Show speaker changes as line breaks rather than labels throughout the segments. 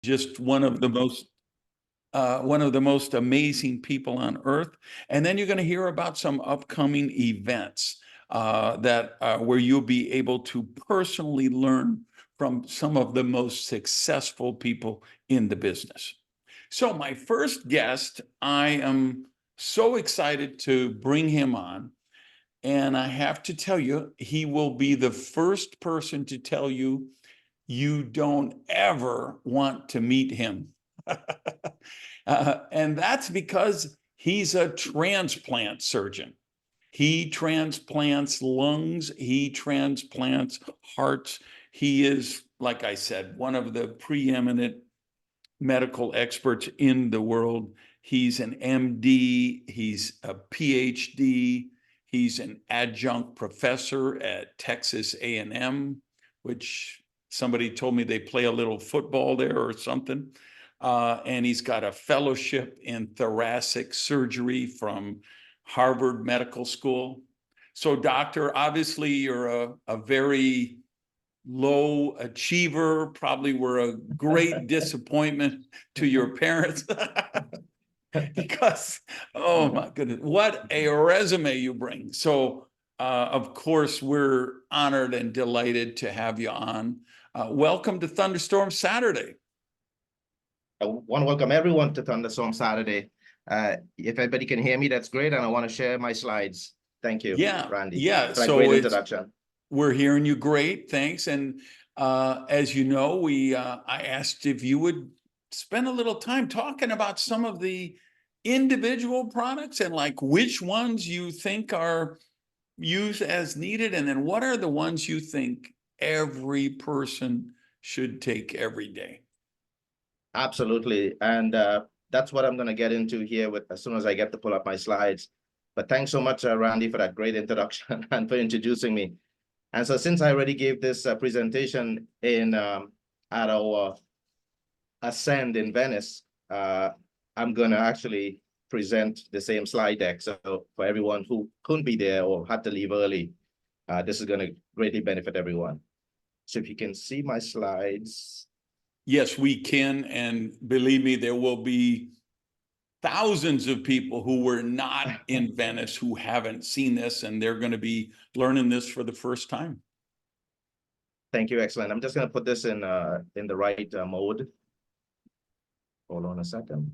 just one of the most amazing people on earth. And then you're going to hear about some upcoming events where you'll be able to personally learn from some of the most successful people in the business. So my first guest, I am so excited to bring him on. And I have to tell you, he will be the first person to tell you you don't ever want to meet him. And that's because he's a transplant surgeon. He transplants lungs, he transplants hearts. He is, like I said, one of the preeminent medical experts in the world. He's an MD, he's a PhD, he's an adjunct professor at Texas A&M, which somebody told me they play a little football there or something. And he's got a fellowship in thoracic surgery from Harvard Medical School. So, doctor, obviously you're a very low achiever, probably were a great disappointment to your parents. Because, oh my goodness, what a resume you bring. So, of course, we're honored and delighted to have you on. Welcome to Thunderstorm Saturday.
I want to welcome everyone to Thunderstorm Saturday. If everybody can hear me, that's great. And I want to share my slides. Thank you, Randy.
Yeah.
For that great introduction.
We're hearing you great. Thanks. And as you know, I asked if you would spend a little time talking about some of the individual products and like which ones you think are used as needed. And then what are the ones you think every person should take every day?
Absolutely. And that's what I'm going to get into here with as soon as I get to pull up my slides. But thanks so much, Randy, for that great introduction and for introducing me. And so since I already gave this presentation in at our Ascend in Venice, I'm going to actually present the same slide deck. So for everyone who couldn't be there or had to leave early, this is going to greatly benefit everyone. So if you can see my slides.
Yes, we can. And believe me, there will be thousands of people who were not in Venice who haven't seen this, and they're going to be learning this for the first time.
Thank you. Excellent. I'm just going to put this in the right mode. Hold on a second.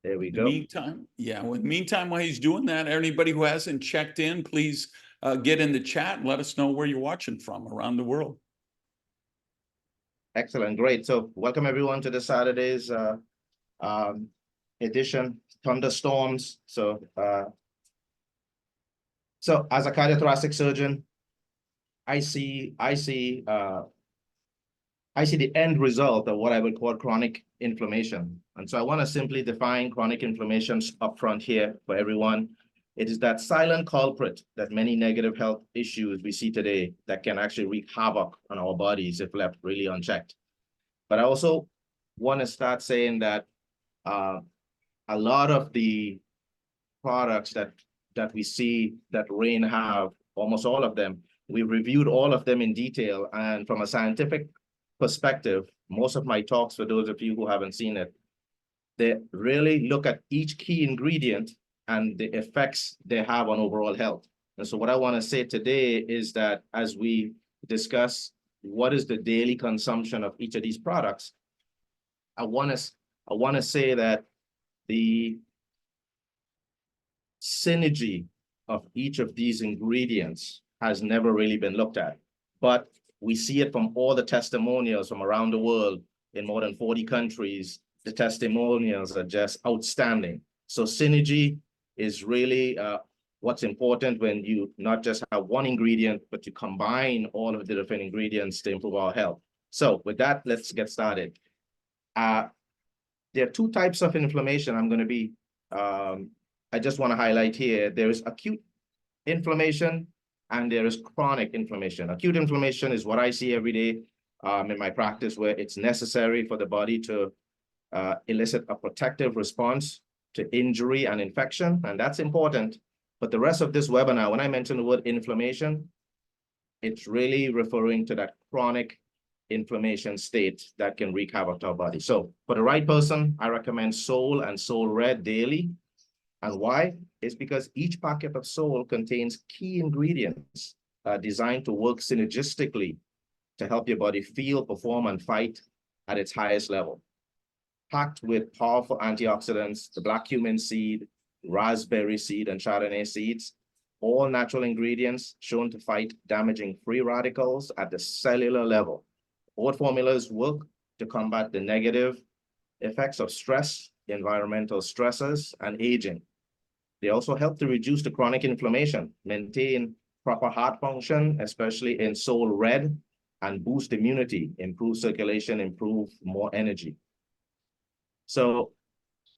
There we go.
Meantime, while he's doing that, anybody who hasn't checked in, please get in the chat and let us know where you're watching from around the world.
Excellent. Great. So welcome everyone to the Saturday's edition, Thunderstorms. So as a cardiothoracic surgeon, I see the end result of what I would call chronic inflammation. And so I want to simply define chronic inflammation up front here for everyone. It is that silent culprit that many negative health issues we see today that can actually wreak havoc on our bodies if left really unchecked. But I also want to start saying that a lot of the products that we see that Rain have, almost all of them, we've reviewed all of them in detail. And from a scientific perspective, most of my talks, for those of you who haven't seen it, they really look at each key ingredient and the effects they have on overall health. And so what I want to say today is that as we discuss what is the daily consumption of each of these products, I want to say that the synergy of each of these ingredients has never really been looked at. But we see it from all the testimonials from around the world in more than 40 countries. The testimonials are just outstanding. So synergy is really what's important when you not just have one ingredient, but you combine all of the different ingredients to improve our health. So with that, let's get started. There are two types of inflammation I'm going to be, I just want to highlight here. There is acute inflammation and there is chronic inflammation. Acute inflammation is what I see every day in my practice, where it's necessary for the body to elicit a protective response to injury and infection. And that's important. But the rest of this webinar, when I mention the word inflammation, it's really referring to that chronic inflammation state that can wreak havoc to our body. So for the right person, I recommend Soul and Soul Red daily. And why? It's because each packet of Soul contains key ingredients designed to work synergistically to help your body feel, perform, and fight at its highest level. Packed with powerful antioxidants, the black cumin seed, raspberry seed, and chardonnay seeds, all natural ingredients shown to fight damaging free radicals at the cellular level. Both formulas work to combat the negative effects of stress, environmental stressors, and aging. They also help to reduce the chronic inflammation, maintain proper heart function, especially in Soul Red, and boost immunity, improve circulation, improve more energy. So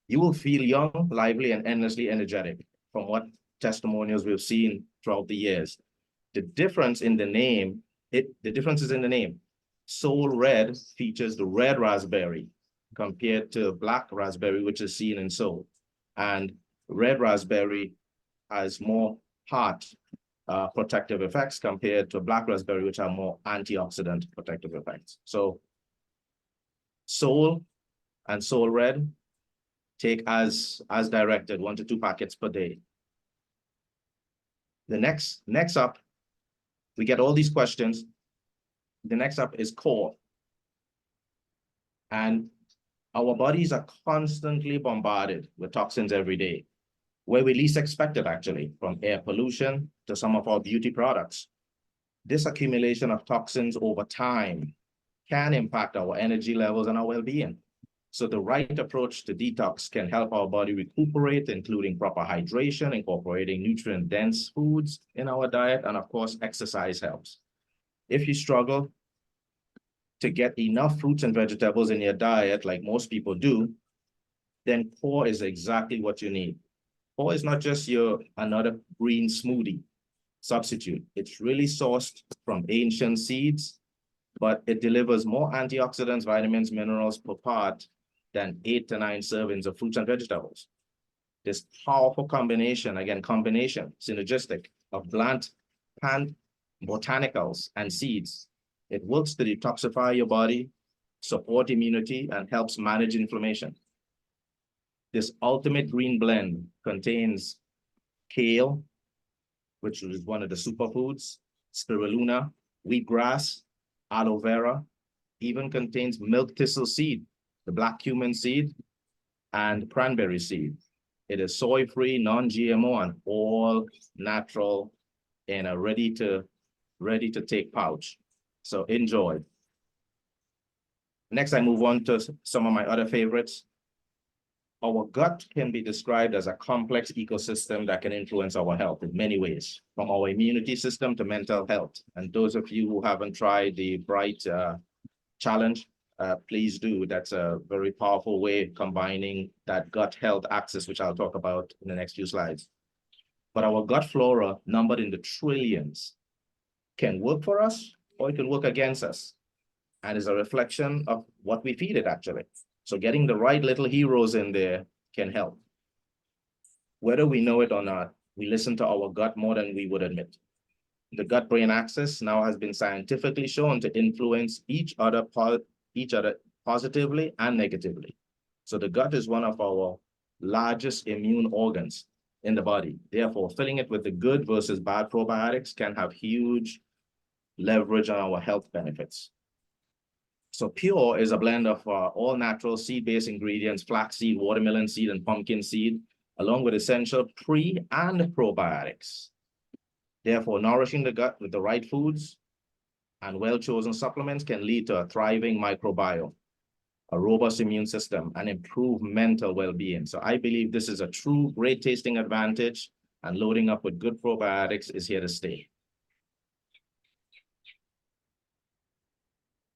you will feel young, lively, and endlessly energetic from what testimonials we've seen throughout the years. The difference is in the name. Soul Red features the red raspberry compared to black raspberry, which is seen in Soul. And red raspberry has more heart protective effects compared to black raspberry, which are more antioxidant protective effects. So Soul and Soul Red, take as directed, 1 to 2 packets per day. The next up, we get all these questions. The next up is core. And our bodies are constantly bombarded with toxins every day, where we least expect it, actually, from air pollution to some of our beauty products. This accumulation of toxins over time can impact our energy levels and our well-being. So the right approach to detox can help our body recuperate, including proper hydration, incorporating nutrient-dense foods in our diet, and of course, exercise helps. If you struggle to get enough fruits and vegetables in your diet, like most people do, then core is exactly what you need. Core is not just another green smoothie substitute. It's really sourced from ancient seeds, but it delivers more antioxidants, vitamins, minerals per part than 8 to 9 servings of fruits and vegetables. This powerful combination, synergistic of plant botanicals and seeds. It works to detoxify your body, support immunity, and helps manage inflammation. This ultimate green blend contains kale, which is one of the superfoods, spirulina, wheatgrass, aloe vera, even contains milk thistle seed, the black cumin seed, and cranberry seed. It is soy-free, non-GMO, and all natural in a ready-to-take pouch. So enjoy. Next, I move on to some of my other favorites. Our gut can be described as a complex ecosystem that can influence our health in many ways, from our immunity system to mental health. And those of you who haven't tried the Bright Challenge, please do. That's a very powerful way of combining that gut health axis, which I'll talk about in the next few slides. But our gut flora, numbered in the trillions, can work for us or it can work against us, and is a reflection of what we feed it, actually. So getting the right little heroes in there can help. Whether we know it or not, we listen to our gut more than we would admit. The gut-brain axis now has been scientifically shown to influence each other positively and negatively. So the gut is one of our largest immune organs in the body. Therefore, filling it with the good versus bad probiotics can have huge leverage on our health benefits. So Pure is a blend of all natural seed-based ingredients, flaxseed, watermelon seed, and pumpkin seed, along with essential pre- and probiotics. Therefore, nourishing the gut with the right foods and well-chosen supplements can lead to a thriving microbiome, a robust immune system, and improved mental well-being. So I believe this is a true great tasting advantage, and loading up with good probiotics is here to stay.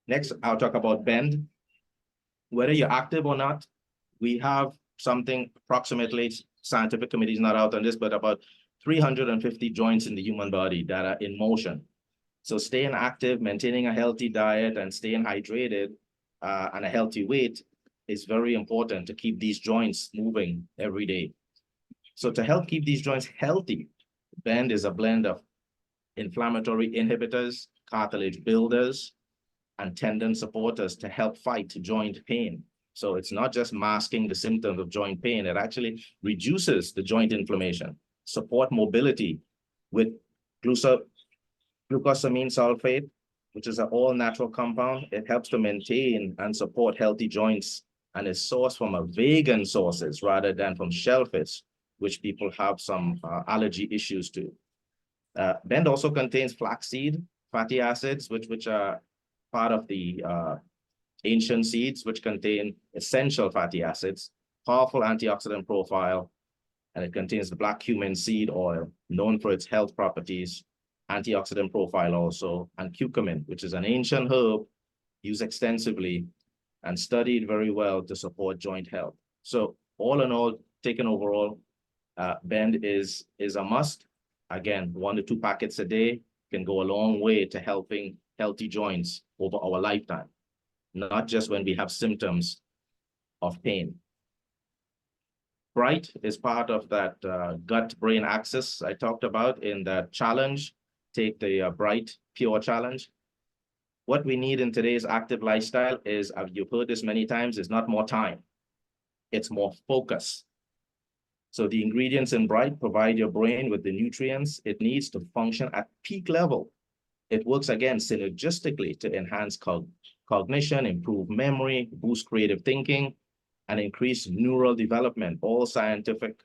Next, I'll talk about bend. Whether you're active or not, we have something approximately, scientific committee is not out on this, but about 350 joints in the human body that are in motion. So staying active, maintaining a healthy diet, and staying hydrated and a healthy weight is very important to keep these joints moving every day. So to help keep these joints healthy, Bend is a blend of inflammatory inhibitors, cartilage builders, and tendon supporters to help fight joint pain. So it's not just masking the symptoms of joint pain, it actually reduces the joint inflammation, support mobility with glucosamine sulfate, which is an all-natural compound. It helps to maintain and support healthy joints and is sourced from a vegan sources rather than from shellfish, which people have some allergy issues to. Bend also contains flaxseed fatty acids, which are part of the ancient seeds, which contain essential fatty acids, powerful antioxidant profile, and it contains the black cumin seed oil, known for its health properties, antioxidant profile also, and curcumin, which is an ancient herb used extensively and studied very well to support joint health. So all in all, taken overall, Bend is a must. Again, 1 to 2 packets a day can go a long way to helping healthy joints over our lifetime, not just when we have symptoms of pain. Bright is part of that gut-brain axis I talked about in that challenge. Take the Bright Pure Challenge. What we need in today's active lifestyle is, you've heard this many times, is not more time. It's more focus. So the ingredients in Bright provide your brain with the nutrients it needs to function at peak level. It works, again, synergistically to enhance cognition, improve memory, boost creative thinking, and increase neural development, all scientifically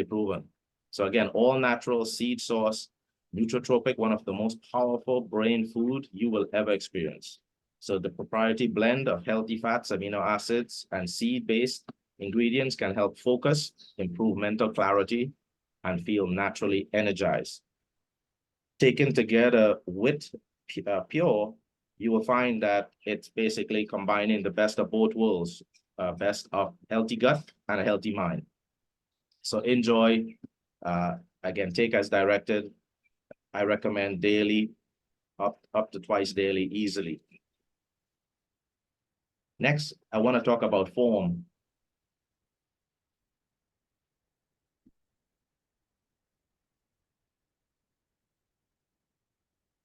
proven. So again, all natural, seed source, nootrotropic, one of the most powerful brain food you will ever experience. So the proprietary blend of healthy fats, amino acids, and seed-based ingredients can help focus, improve mental clarity, and feel naturally energized. Taken together with Pure, you will find that it's basically combining the best of both worlds, best of healthy gut and a healthy mind. So enjoy, again, take as directed. I recommend daily, up to twice daily, easily. Next, I want to talk about form.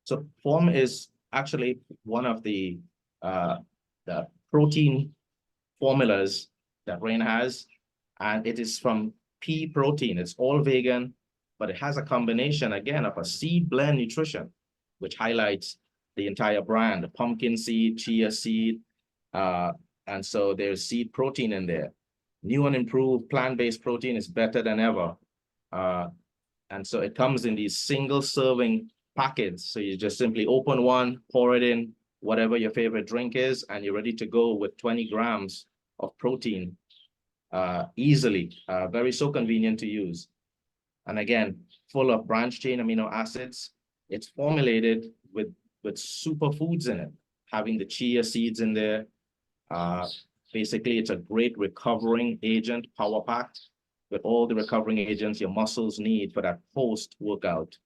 So form is actually one of the protein formulas that Rain has, and it is from pea protein. It's all vegan, but it has a combination, again, of a seed blend nutrition, which highlights the entire brand, pumpkin seed, chia seed, and so there's seed protein in there. New and improved plant-based protein is better than ever. And so it comes in these single serving packets. So you just simply open one, pour it in, whatever your favorite drink is, and you're ready to go with 20 grams of protein easily. So convenient to use. And again, full of branched chain amino acids. It's formulated with superfoods in it, having the chia seeds in there. Basically, it's a great recovering agent, power packed with all the recovering agents your muscles need for that post-workout.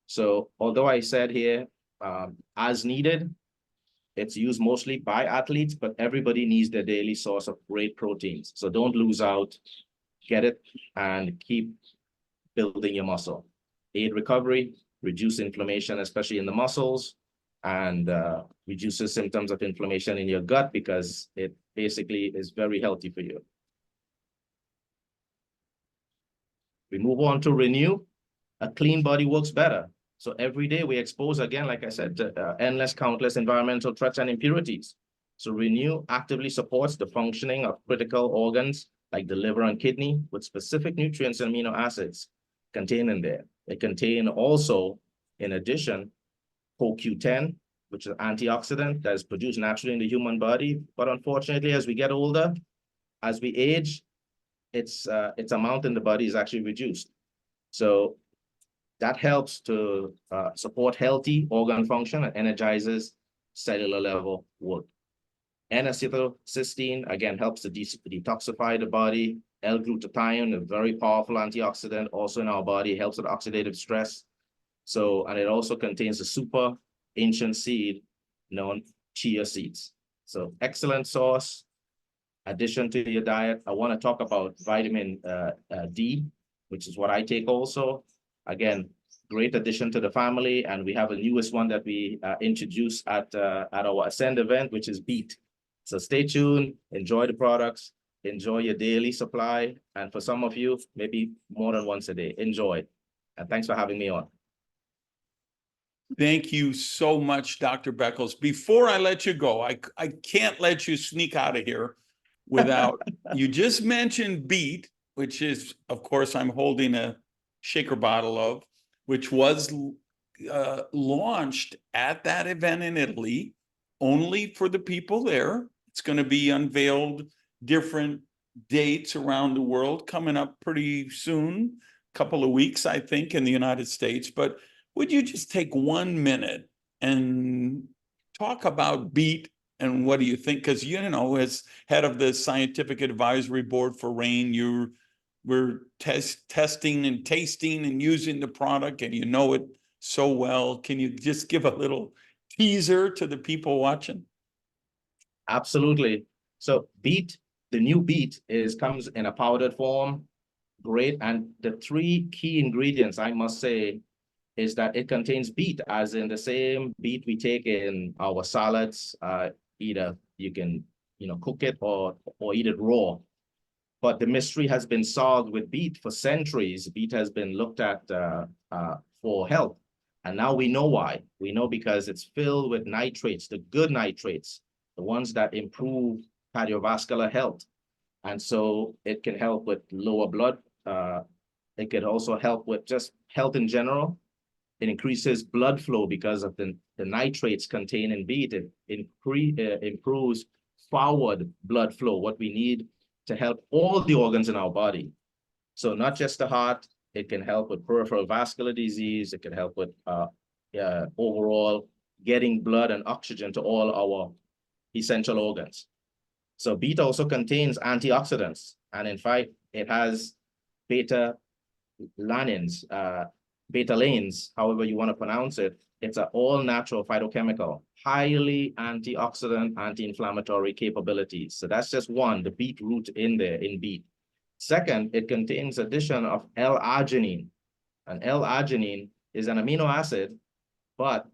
So although I said here, as needed, it's used mostly by athletes, but everybody needs their daily source of great proteins. So don't lose out, get it, and keep building your muscle. Aid recovery, reduce inflammation, especially in the muscles, and reduces symptoms of inflammation in your gut because it basically is very healthy for you. We move on to Renew. A clean body works better. So every day we expose, again, like I said, to endless, countless environmental threats and impurities. So Renew actively supports the functioning of critical organs like the liver and kidney with specific nutrients and amino acids contained in there. They contain also, in addition, CoQ10, which is an antioxidant that is produced naturally in the human body. But unfortunately, as we get older, as we age, its amount in the body is actually reduced. So that helps to support healthy organ function and energizes cellular level work. N-acetylcysteine, again, helps to detoxify the body. L-glutathione, a very powerful antioxidant also in our body, helps with oxidative stress. So, and it also contains a super ancient seed known chia seeds. So excellent source. Addition to your diet, I want to talk about vitamin D, which is what I take also. Again, great addition to the family. And we have a newest one that we introduced at our Ascend event, which is Beat. So stay tuned, enjoy the products, enjoy your daily supply. And for some of you, maybe more than once a day, enjoy. And thanks for having me on.
Thank you so much, Dr. Beckles. Before I let you go, I can't let you sneak out of here without, you just mentioned Beat, which is, of course, I'm holding a shaker bottle of, which was launched at that event in Italy, only for the people there. It's going to be unveiled different dates around the world coming up pretty soon, a couple of weeks, I think, in the United States. But would you just take 1 minute and talk about Beat and what do you think? Because, you know, as head of the scientific advisory board for RAIN, we're testing and tasting and using the product, and you know it so well. Can you just give a little teaser to the people watching?
Absolutely. So Beat, the new Beat comes in a powdered form. Great. And the three key ingredients, I must say, is that it contains beet, as in the same beet we take in our salads. Either you can, cook it or eat it raw. But the mystery has been solved with beet for centuries. Beet has been looked at for health. And now we know why. We know because it's filled with nitrates, the good nitrates, the ones that improve cardiovascular health. And so it can help with lower blood. It can also help with just health in general. It increases blood flow because of the nitrates contained in beet. It improves forward blood flow, what we need to help all the organs in our body. So not just the heart, it can help with peripheral vascular disease. It can help with overall getting blood and oxygen to all our essential organs. So beet also contains antioxidants. And in fact, it has beta-lanins, however you want to pronounce it. It's an all-natural phytochemical, highly antioxidant, anti-inflammatory capabilities. So that's just one, the beet root in there in beet. Second, it contains addition of L-arginine. And L-arginine is an amino acid, but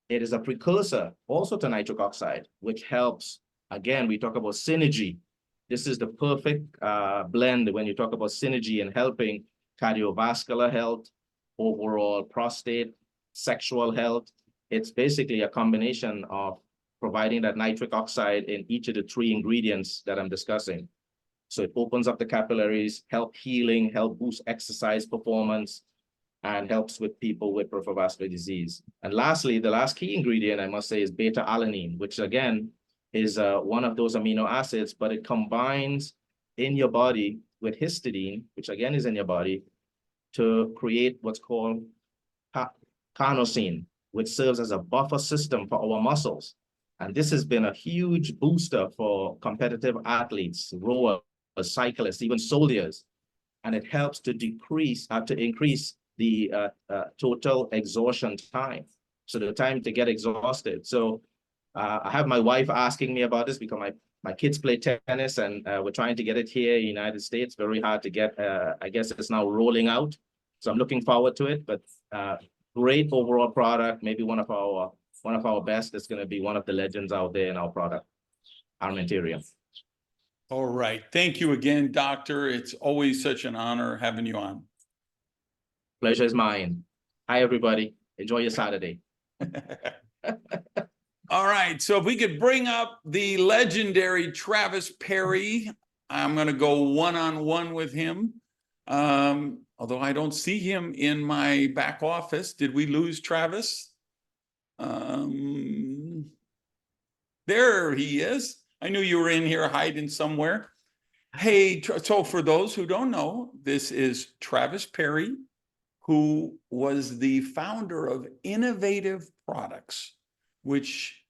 it is a precursor also to nitric oxide, which helps, again, we talk about synergy. This is the perfect blend when you talk about synergy and helping cardiovascular health, overall prostate, sexual health. It's basically a combination of providing that nitric oxide in each of the three ingredients that I'm discussing. So it opens up the capillaries, help healing, help boost exercise performance, and helps with people with peripheral vascular disease. And lastly, the last key ingredient, I must say, is beta-alanine, which again is one of those amino acids, but it combines in your body with histidine, which again is in your body, to create what's called carnosine, which serves as a buffer system for our muscles. And this has been a huge booster for competitive athletes, rowers, cyclists, even soldiers. And it helps to increase the total exhaustion time. So the time to get exhausted. So I have my wife asking me about this because my kids play tennis, and we're trying to get it here in the United States. Very hard to get. I guess it's now rolling out. So I'm looking forward to it. But great overall product. Maybe one of our best. It's going to be one of the legends out there in our product armamentarium.
All right. Thank you again, Doctor. It's always such an honor having you on.
Pleasure is mine. Hi, everybody. Enjoy your Saturday.
All right. So if we could bring up the legendary Travis Perry, I'm going to go one-on-one with him. Although I don't see him in my back office. Did we lose Travis? There he is. I knew you were in here hiding somewhere. Hey, so for those who don't know, this is Travis Perry, who was the founder of Innovative Products, which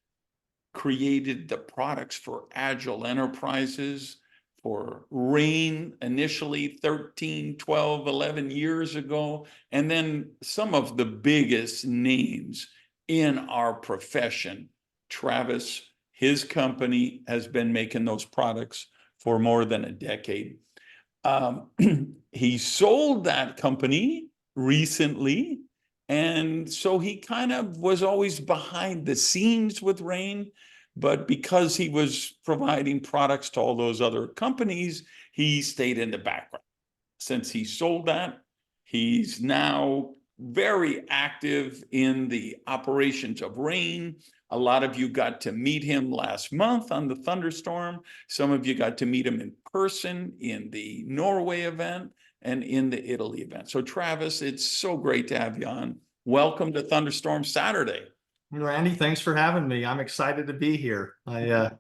created the products for Agile Enterprises, for RAIN initially 13, 12, 11 years ago, and then some of the biggest names in our profession. Travis, his company has been making those products for more than a decade. He sold that company recently. And so he kind of was always behind the scenes with Rain, but because he was providing products to all those other companies, he stayed in the background. Since he sold that, he's now very active in the operations of Rain. A lot of you got to meet him last month on the Thunderstorm. Some of you got to meet him in person in the Norway event and in the Italy event. So Travis, it's so great to have you on. Welcome to Thunderstorm Saturday.
Randy, thanks for having me. I'm excited to be here. And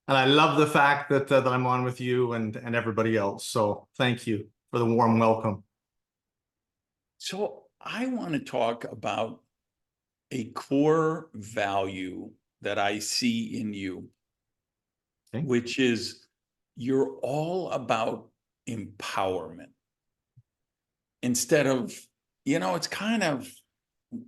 I love the fact that that I'm on with you and everybody else. So thank you for the warm welcome.
So I want to talk about a core value that I see in you,
Okay.
which is you're all about empowerment. Instead of, it's kind of,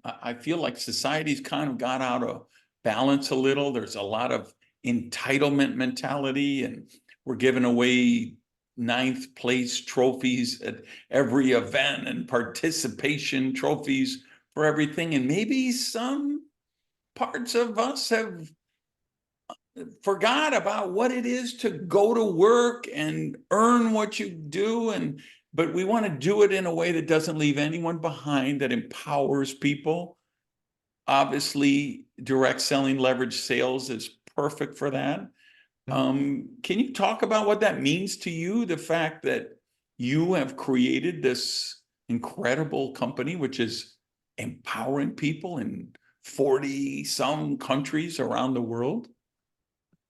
I feel like society's kind of got out of balance a little. There's a lot of entitlement mentality, and we're giving away 9th place trophies at every event and participation trophies for everything. And maybe some parts of us have forgot about what it is to go to work and earn what you do. But we want to do it in a way that doesn't leave anyone behind, that empowers people. Obviously, direct selling, leverage sales is perfect for that. Can you talk about what that means to you? The fact that you have created this incredible company, which is empowering people in 40 some countries around the world?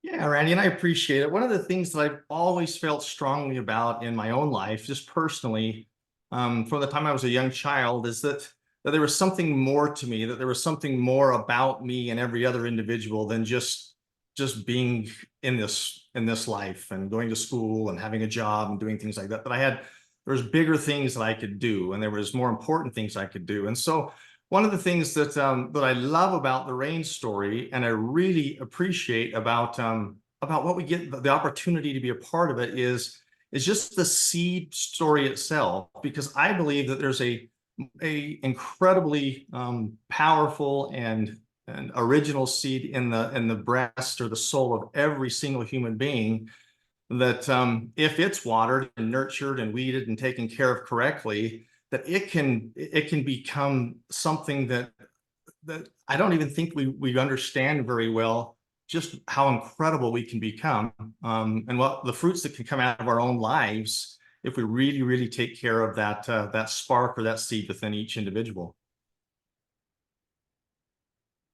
Yeah, Randy, and I appreciate it. One of the things that I've always felt strongly about in my own life, just personally, from the time I was a young child, is that there was something more to me, that there was something more about me and every other individual than just being in this life and going to school and having a job and doing things like that. But there was bigger things that I could do, and there was more important things I could do. And so one of the things that that I love about the Rain story, and I really appreciate about what we get, the opportunity to be a part of it, is just the seed story itself, because I believe that there's a incredibly powerful and original seed in the breast or the soul of every single human being, that if it's watered and nurtured and weeded and taken care of correctly, that it can become something that I don't even think we understand very well, just how incredible we can become, and what the fruits that can come out of our own lives if we really, really take care of that spark or that seed within each individual.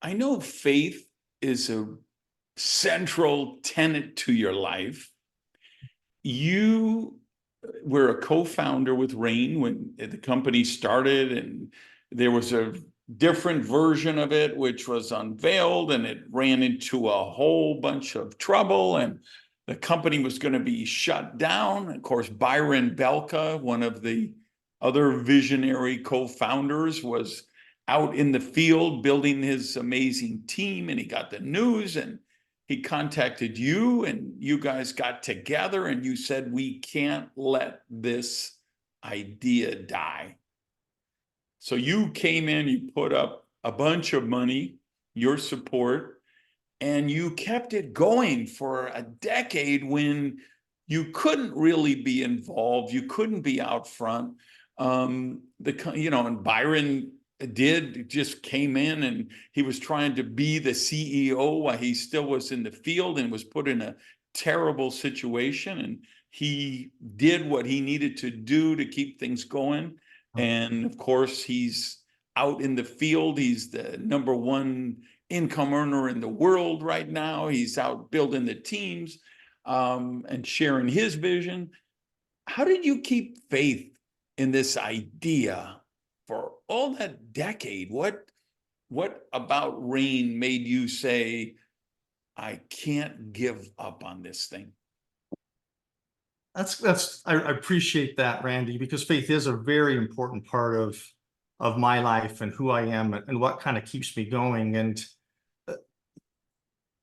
I know faith is a central tenet to your life. You were a co-founder with Rain when the company started, and there was a different version of it which was unveiled, and it ran into a whole bunch of trouble, and the company was going to be shut down. Of course, Byron Belka, one of the other visionary co-founders, was out in the field building his amazing team, and he got the news, and he contacted you, and you guys got together, and you said, we can't let this idea die. So you came in, you put up a bunch of money, your support, and you kept it going for a decade when you couldn't really be involved. You couldn't be out front. And Byron just came in, and he was trying to be the CEO while he still was in the field and was put in a terrible situation. And he did what he needed to do to keep things going. And of course, he's out in the field. He's the #1 income earner in the world right now. He's out building the teams and sharing his vision. How did you keep faith in this idea for all that decade? What about Rain made you say, I can't give up on this thing?
I appreciate that, Randy, because faith is a very important part of my life and who I am and what kind of keeps me going. And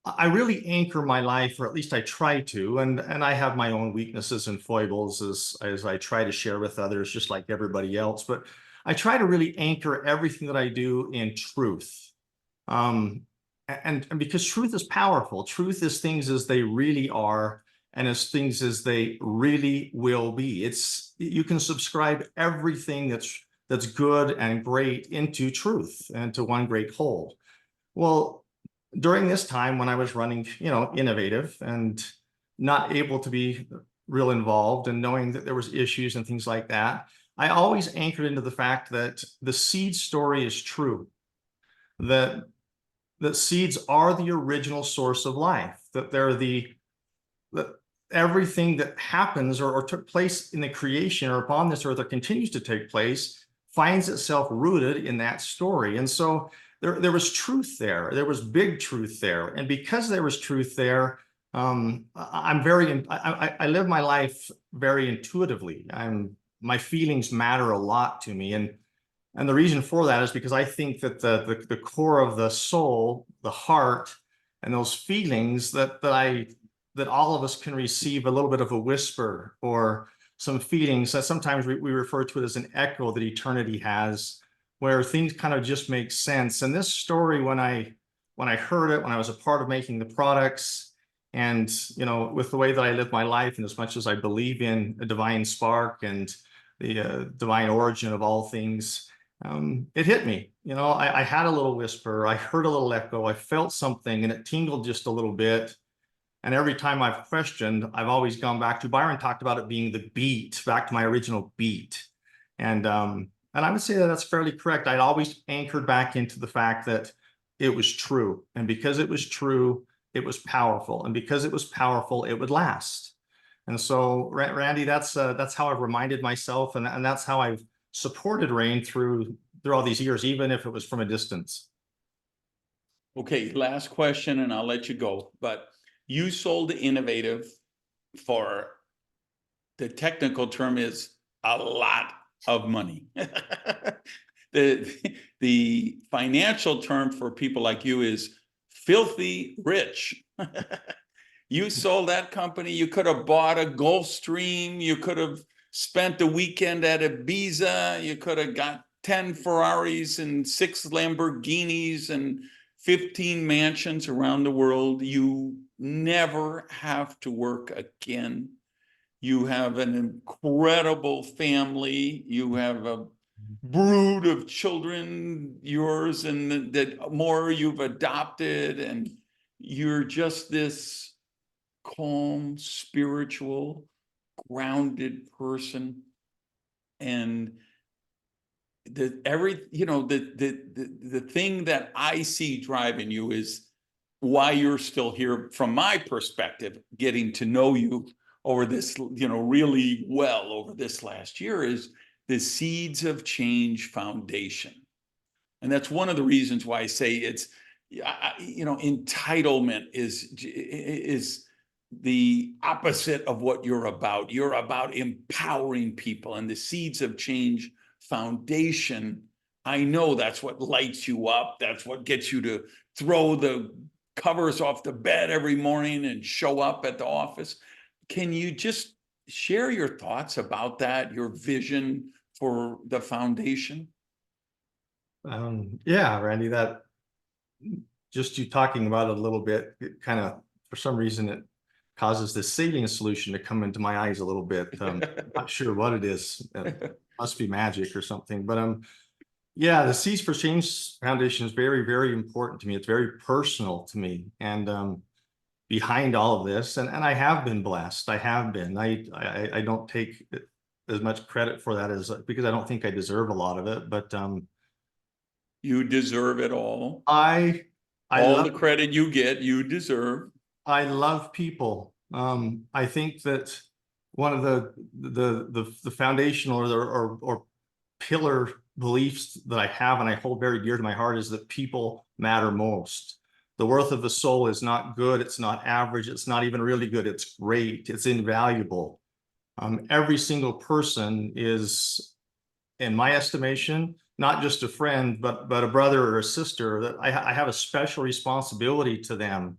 I really anchor my life, or at least I try to, and I have my own weaknesses and foibles as I try to share with others, just like everybody else. But I try to really anchor everything that I do in truth. And because truth is powerful, truth is things as they really are and as things as they really will be. You can subscribe everything that's good and great into truth and to one great whole. Well, during this time when I was running, innovative and not able to be real involved and knowing that there was issues and things like that, I always anchored into the fact that the seed story is true, that seeds are the original source of life, that that everything that happens or took place in the creation or upon this earth or continues to take place finds itself rooted in that story. And so there was truth there. There was big truth there. And because there was truth there, I live my life very intuitively. My feelings matter a lot to me. And the reason for that is because I think that the core of the soul, the heart, and those feelings that all of us can receive a little bit of a whisper or some feelings that sometimes we refer to it as an echo that eternity has, where things kind of just make sense. And this story, when I heard it, when I was a part of making the products, and with the way that I live my life, and as much as I believe in a divine spark and the divine origin of all things, it hit me. I had a little whisper, I heard a little echo, I felt something, and it tingled just a little bit. And every time I've questioned, I've always gone back to, Byron talked about it being the beat, back to my original beat. And I would say that that's fairly correct. I'd always anchored back into the fact that it was true. And because it was true, it was powerful. And because it was powerful, it would last. And so, Randy, that's how I've reminded myself, and that's how I've supported Rain through all these years, even if it was from a distance.
Okay, last question, and I'll let you go. But you sold Innovative for, the technical term is, a lot of money. The financial term for people like you is filthy rich. You sold that company. You could have bought a Gulfstream. You could have spent a weekend at Ibiza. You could have got 10 Ferraris and 6 Lamborghinis and 15 mansions around the world. You never have to work again. You have an incredible family. You have a brood of children, yours, and that more you've adopted, and you're just this calm, spiritual, grounded person. And the thing that I see driving you is why you're still here, from my perspective, getting to know you over this, really well over this last year, is the Seeds of Change Foundation. And that's one of the reasons why I say it's, entitlement is the opposite of what you're about. You're about empowering people, and the Seeds of Change Foundation, I know that's what lights you up. That's what gets you to throw the covers off the bed every morning and show up at the office. Can you just share your thoughts about that, your vision for the foundation?
Yeah, Randy, that just you talking about it a little bit, it kind of, for some reason, it causes this saline solution to come into my eyes a little bit. Not sure what it is. It must be magic or something. But yeah, the Seeds for Change Foundation is very, very important to me. It's very personal to me. And behind all of this, and I have been blessed. I have been. I don't take as much credit for that as, because I don't think I deserve a lot of it. But
you deserve it all.
I
all
love
the credit you get, you deserve.
I love people. I think that one of the foundational or pillar beliefs that I have and I hold very dear to my heart is that people matter most. The worth of the soul is not good. It's not average. It's not even really good. It's great. It's invaluable. Every single person is, in my estimation, not just a friend, but a brother or a sister, that I have a special responsibility to them.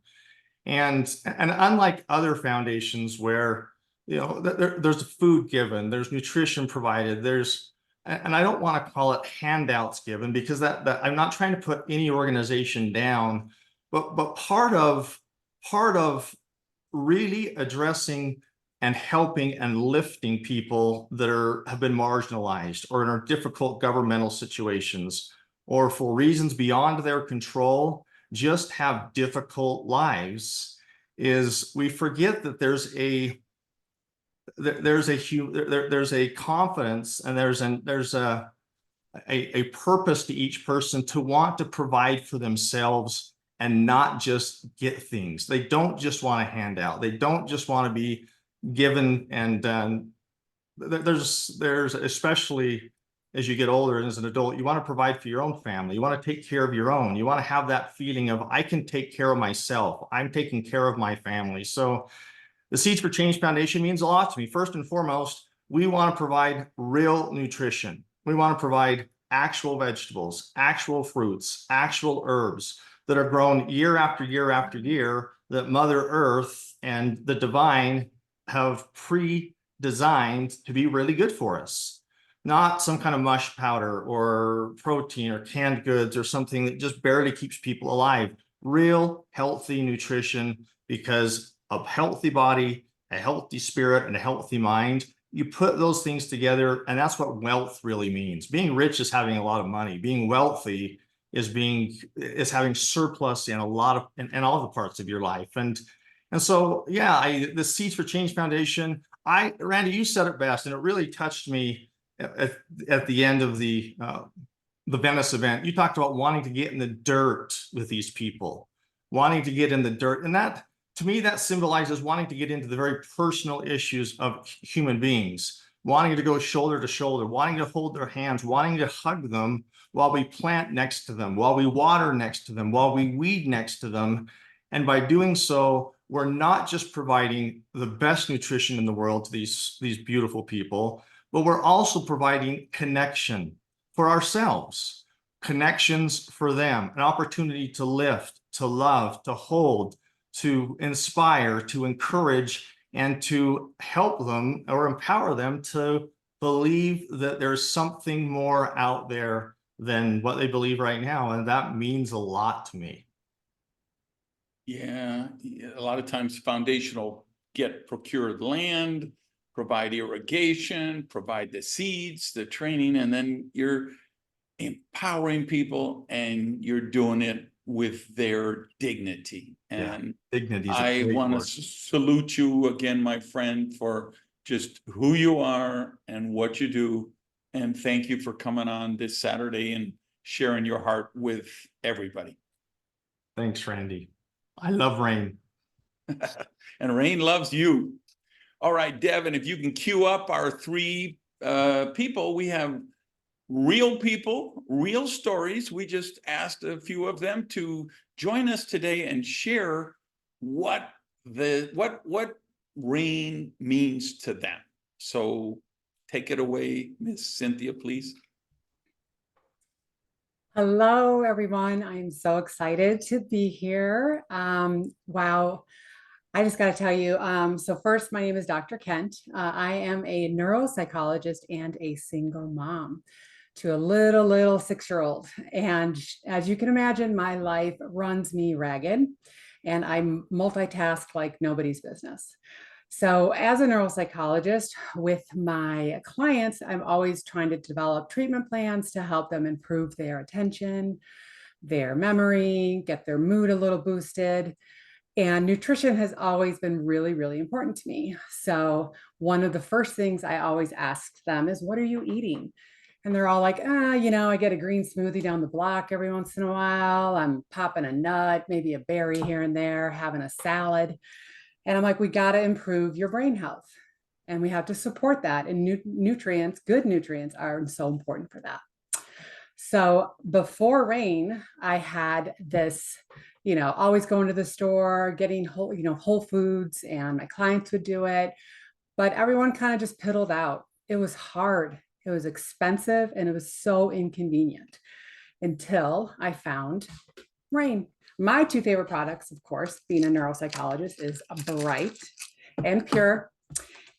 And unlike other foundations where, there's food given, there's nutrition provided, there's and I don't want to call it handouts given, because that I'm not trying to put any organization down, but part of really addressing and helping and lifting people that have been marginalized or in difficult governmental situations, or for reasons beyond their control, just have difficult lives, is we forget that there's a confidence, and there's a purpose to each person to want to provide for themselves and not just get things. They don't just want a handout. They don't just want to be given. And there's especially as you get older and as an adult, you want to provide for your own family. You want to take care of your own. You want to have that feeling of, I can take care of myself. I'm taking care of my family. So the Seeds for Change Foundation means a lot to me. First and foremost, we want to provide real nutrition. We want to provide actual vegetables, actual fruits, actual herbs that are grown year after year after year, that Mother Earth and the divine have pre-designed to be really good for us. Not some kind of mush powder or protein or canned goods or something that just barely keeps people alive. Real healthy nutrition, because a healthy body, a healthy spirit, and a healthy mind, you put those things together, and that's what wealth really means. Being rich is having a lot of money. Being wealthy is having surplus in a lot of in all the parts of your life. And so yeah, the Seeds for Change Foundation, Randy, you said it best, and it really touched me at the end of the Venice event. You talked about wanting to get in the dirt with these people, wanting to get in the dirt, and that, to me, that symbolizes wanting to get into the very personal issues of human beings, wanting to go shoulder to shoulder, wanting to hold their hands, wanting to hug them while we plant next to them, while we water next to them, while we weed next to them. And by doing so, we're not just providing the best nutrition in the world to these beautiful people, but we're also providing connection for ourselves, connections for them, an opportunity to lift, to love, to hold, to inspire, to encourage, and to help them or empower them to believe that there's something more out there than what they believe right now. And that means a lot to me.
Yeah, a lot of times foundational procure the land, provide irrigation, provide the seeds, the training, and then you're empowering people and you're doing it with their dignity. And
Dignity is
I want to salute you again, my friend, for just who you are and what you do. And thank you for coming on this Saturday and sharing your heart with everybody.
Thanks, Randy. I love Rain.
And Rain loves you. All right, Devin, if you can cue up our three people. We have real people, real stories. We just asked a few of them to join us today and share what rain means to them. So take it away, Miss Cynthia, please.
Hello, everyone. I'm so excited to be here. Wow. I just got to tell you, so first, my name is Dr. Kent. I am a neuropsychologist and a single mom to a little 6-year-old. And as you can imagine, my life runs me ragged, and I multitask like nobody's business. So as a neuropsychologist with my clients, I'm always trying to develop treatment plans to help them improve their attention, their memory, get their mood a little boosted. And nutrition has always been really important to me. So one of the first things I always ask them is, what are you eating? And they're all like, I get a green smoothie down the block every once in a while. I'm popping a nut, maybe a berry here and there, having a salad. And I'm like, we got to improve your brain health. And we have to support that. And nutrients, good nutrients, are so important for that. So before Rain, I had this, always going to the store, getting whole foods, and my clients would do it. But everyone kind of just piddled out. It was hard. It was expensive, and it was so inconvenient until I found Rain. My two favorite products, of course, being a neuropsychologist, is Bright and Pure.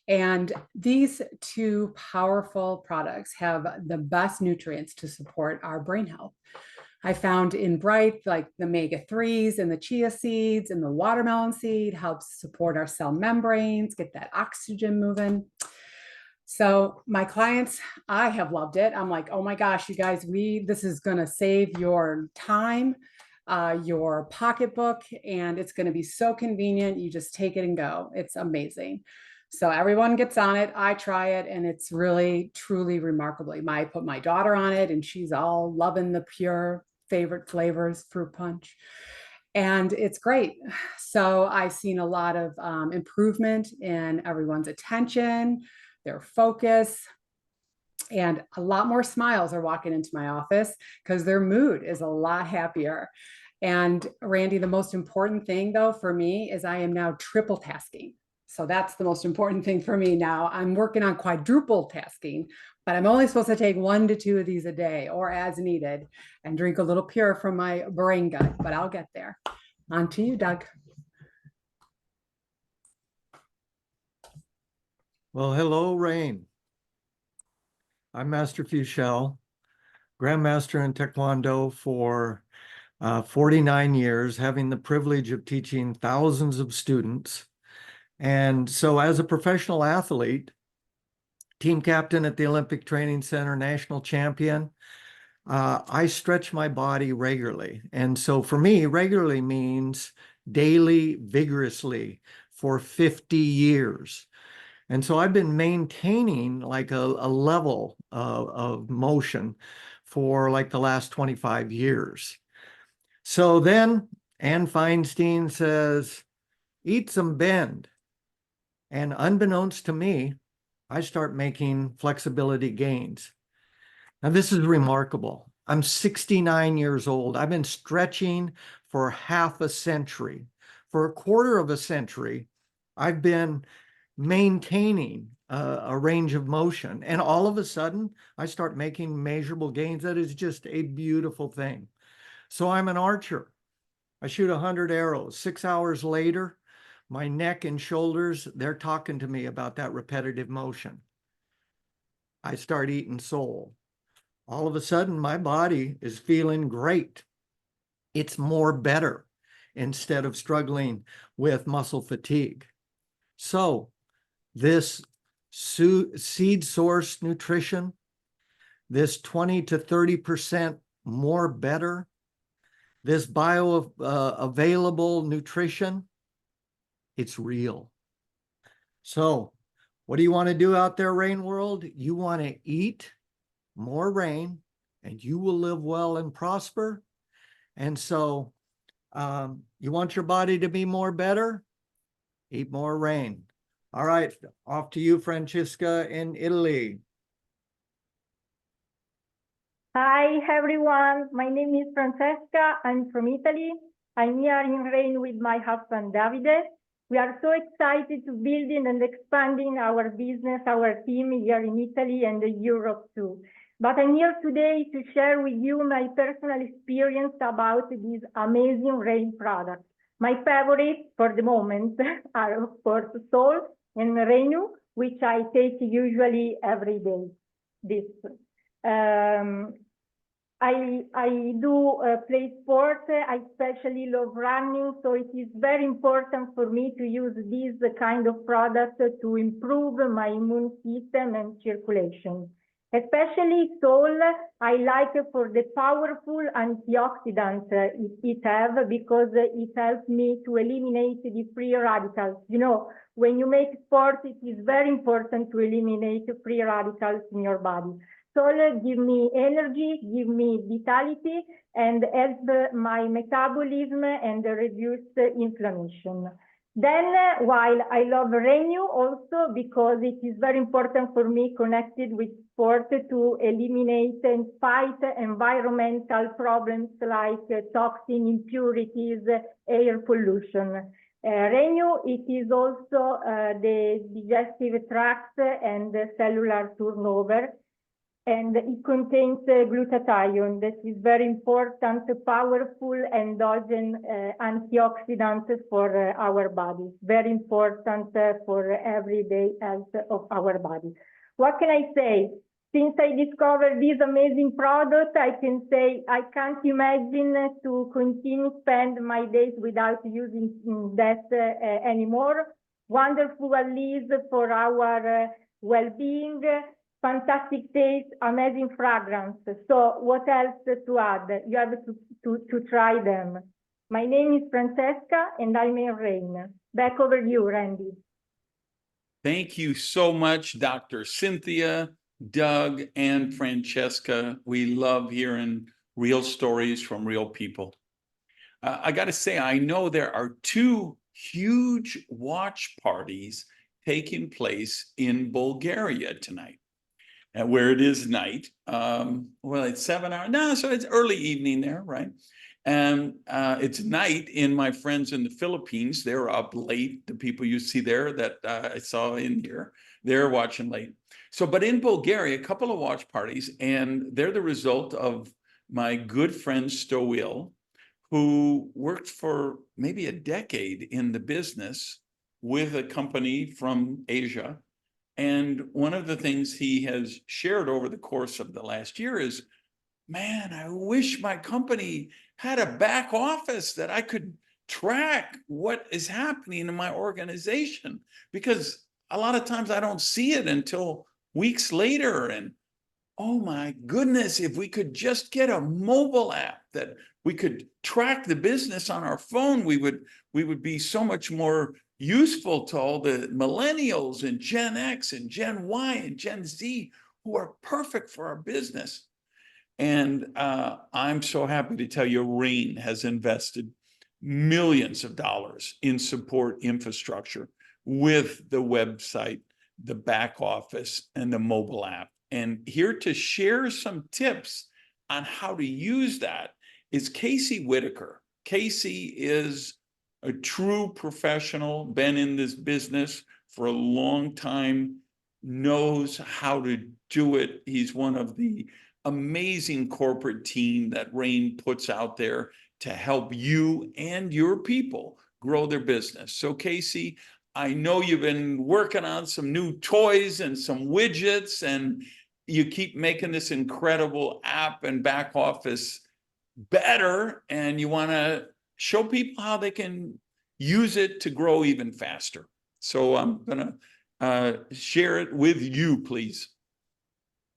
And these two powerful products have the best nutrients to support our brain health. I found in Bright, like the omega-3s and the chia seeds and the watermelon seed helps support our cell membranes, get that oxygen moving. So my clients, I have loved it. I'm like, oh my gosh, you guys, this is going to save your time, your pocketbook, and it's going to be so convenient. You just take it and go. It's amazing. So everyone gets on it. I try it, and it's really, truly remarkably. I put my daughter on it, and she's all loving the pure favorite flavors, fruit punch. And it's great. So I've seen a lot of improvement in everyone's attention, their focus, and a lot more smiles are walking into my office because their mood is a lot happier. And Randy, the most important thing though for me is I am now triple tasking. So that's the most important thing for me now. I'm working on quadruple tasking, but I'm only supposed to take 1 to 2 of these a day or as needed and drink a little pure from my brain gut, but I'll get there. On to you, Doug.
Well, hello, Rain. I'm Master Fuchel, Grandmaster in Taekwondo for 49 years, having the privilege of teaching thousands of students. And so as a professional athlete, team captain at the Olympic Training Center, national champion, I stretch my body regularly. And so for me, regularly means daily, vigorously for 50 years. And so I've been maintaining like a level of motion for like the last 25 years. So then Ann Feinstein says, eat some Bend. And unbeknownst to me, I start making flexibility gains. Now, this is remarkable. I'm 69 years old. I've been stretching for half a century. For a quarter of a century, I've been maintaining a range of motion. And all of a sudden, I start making measurable gains. That is just a beautiful thing. So I'm an archer. I shoot 100 arrows. 6 hours later, my neck and shoulders, they're talking to me about that repetitive motion. I start eating sole. All of a sudden, my body is feeling great. It's more better instead of struggling with muscle fatigue. So this seed source nutrition, this 20 to 30% more better, this bioavailable nutrition, it's real. So what do you want to do out there, Rain World? You want to eat more rain and you will live well and prosper. And so you want your body to be more better? Eat more rain. All right, off to you, Francesca in Italy.
Hi, everyone. My name is Francesca. I'm from Italy. I'm here in Rain with my husband, Davide. We are so excited to building and expanding our business, our team here in Italy and Europe too. But I'm here today to share with you my personal experience about these amazing Rain products. My favorites for the moment are, of course, Sol and Renu, which I take usually every day. I do play sport. I especially love running, so it is very important for me to use these kind of products to improve my immune system and circulation. Especially Sol, I like for the powerful antioxidants it has because it helps me to eliminate the free radicals. You know, when you make sport, it is very important to eliminate free radicals in your body. Sol give me energy, give me vitality, and help my metabolism and reduce inflammation. Then, while I love Renew also because it is very important for me connected with sport to eliminate and fight environmental problems like toxin, impurities, air pollution. Renew, it is also the digestive tract and the cellular turnover. and it contains glutathione that is very important, powerful endogenous antioxidant for our body. Very important for everyday health of our body. What can I say? Since I discovered this amazing product, I can say I can't imagine to continue spend my days without using that anymore. Wonderful at least for our well-being. Fantastic taste, amazing fragrance. So what else to add? You have to try them. My name is Francesca and I'm in Rain. Back over to you, Randy.
Thank you so much, Dr. Cynthia, Doug, and Francesca. We love hearing real stories from real people. I got to say, I know there are 2 huge watch parties taking place in Bulgaria tonight. Where it is night. Well, it's 7 hours. No, so it's early evening there, right? And it's night in my friends in the Philippines. They're up late. The people you see there that I saw in here, they're watching late. So, but in Bulgaria, a couple of watch parties, and they're the result of my good friend Stoil, who worked for maybe a decade in the business with a company from Asia. And one of the things he has shared over the course of the last year is, man, I wish my company had a back office that I could track what is happening in my organization, because a lot of times I don't see it until weeks later. And oh my goodness, if we could just get a mobile app that we could track the business on our phone, we would be so much more useful to all the millennials and Gen X and Gen Y and Gen Z who are perfect for our business. And I'm so happy to tell you, Rain has invested millions of dollars in support infrastructure with the website, the back office, and the mobile app. And here to share some tips on how to use that is Casey Whitaker. Casey is a true professional, been in this business for a long time, knows how to do it. He's one of the amazing corporate team that Rain puts out there to help you and your people grow their business. So Casey, I know you've been working on some new toys and some widgets, and you keep making this incredible app and back office better, and you want to show people how they can use it to grow even faster. So I'm going to share it with you, please.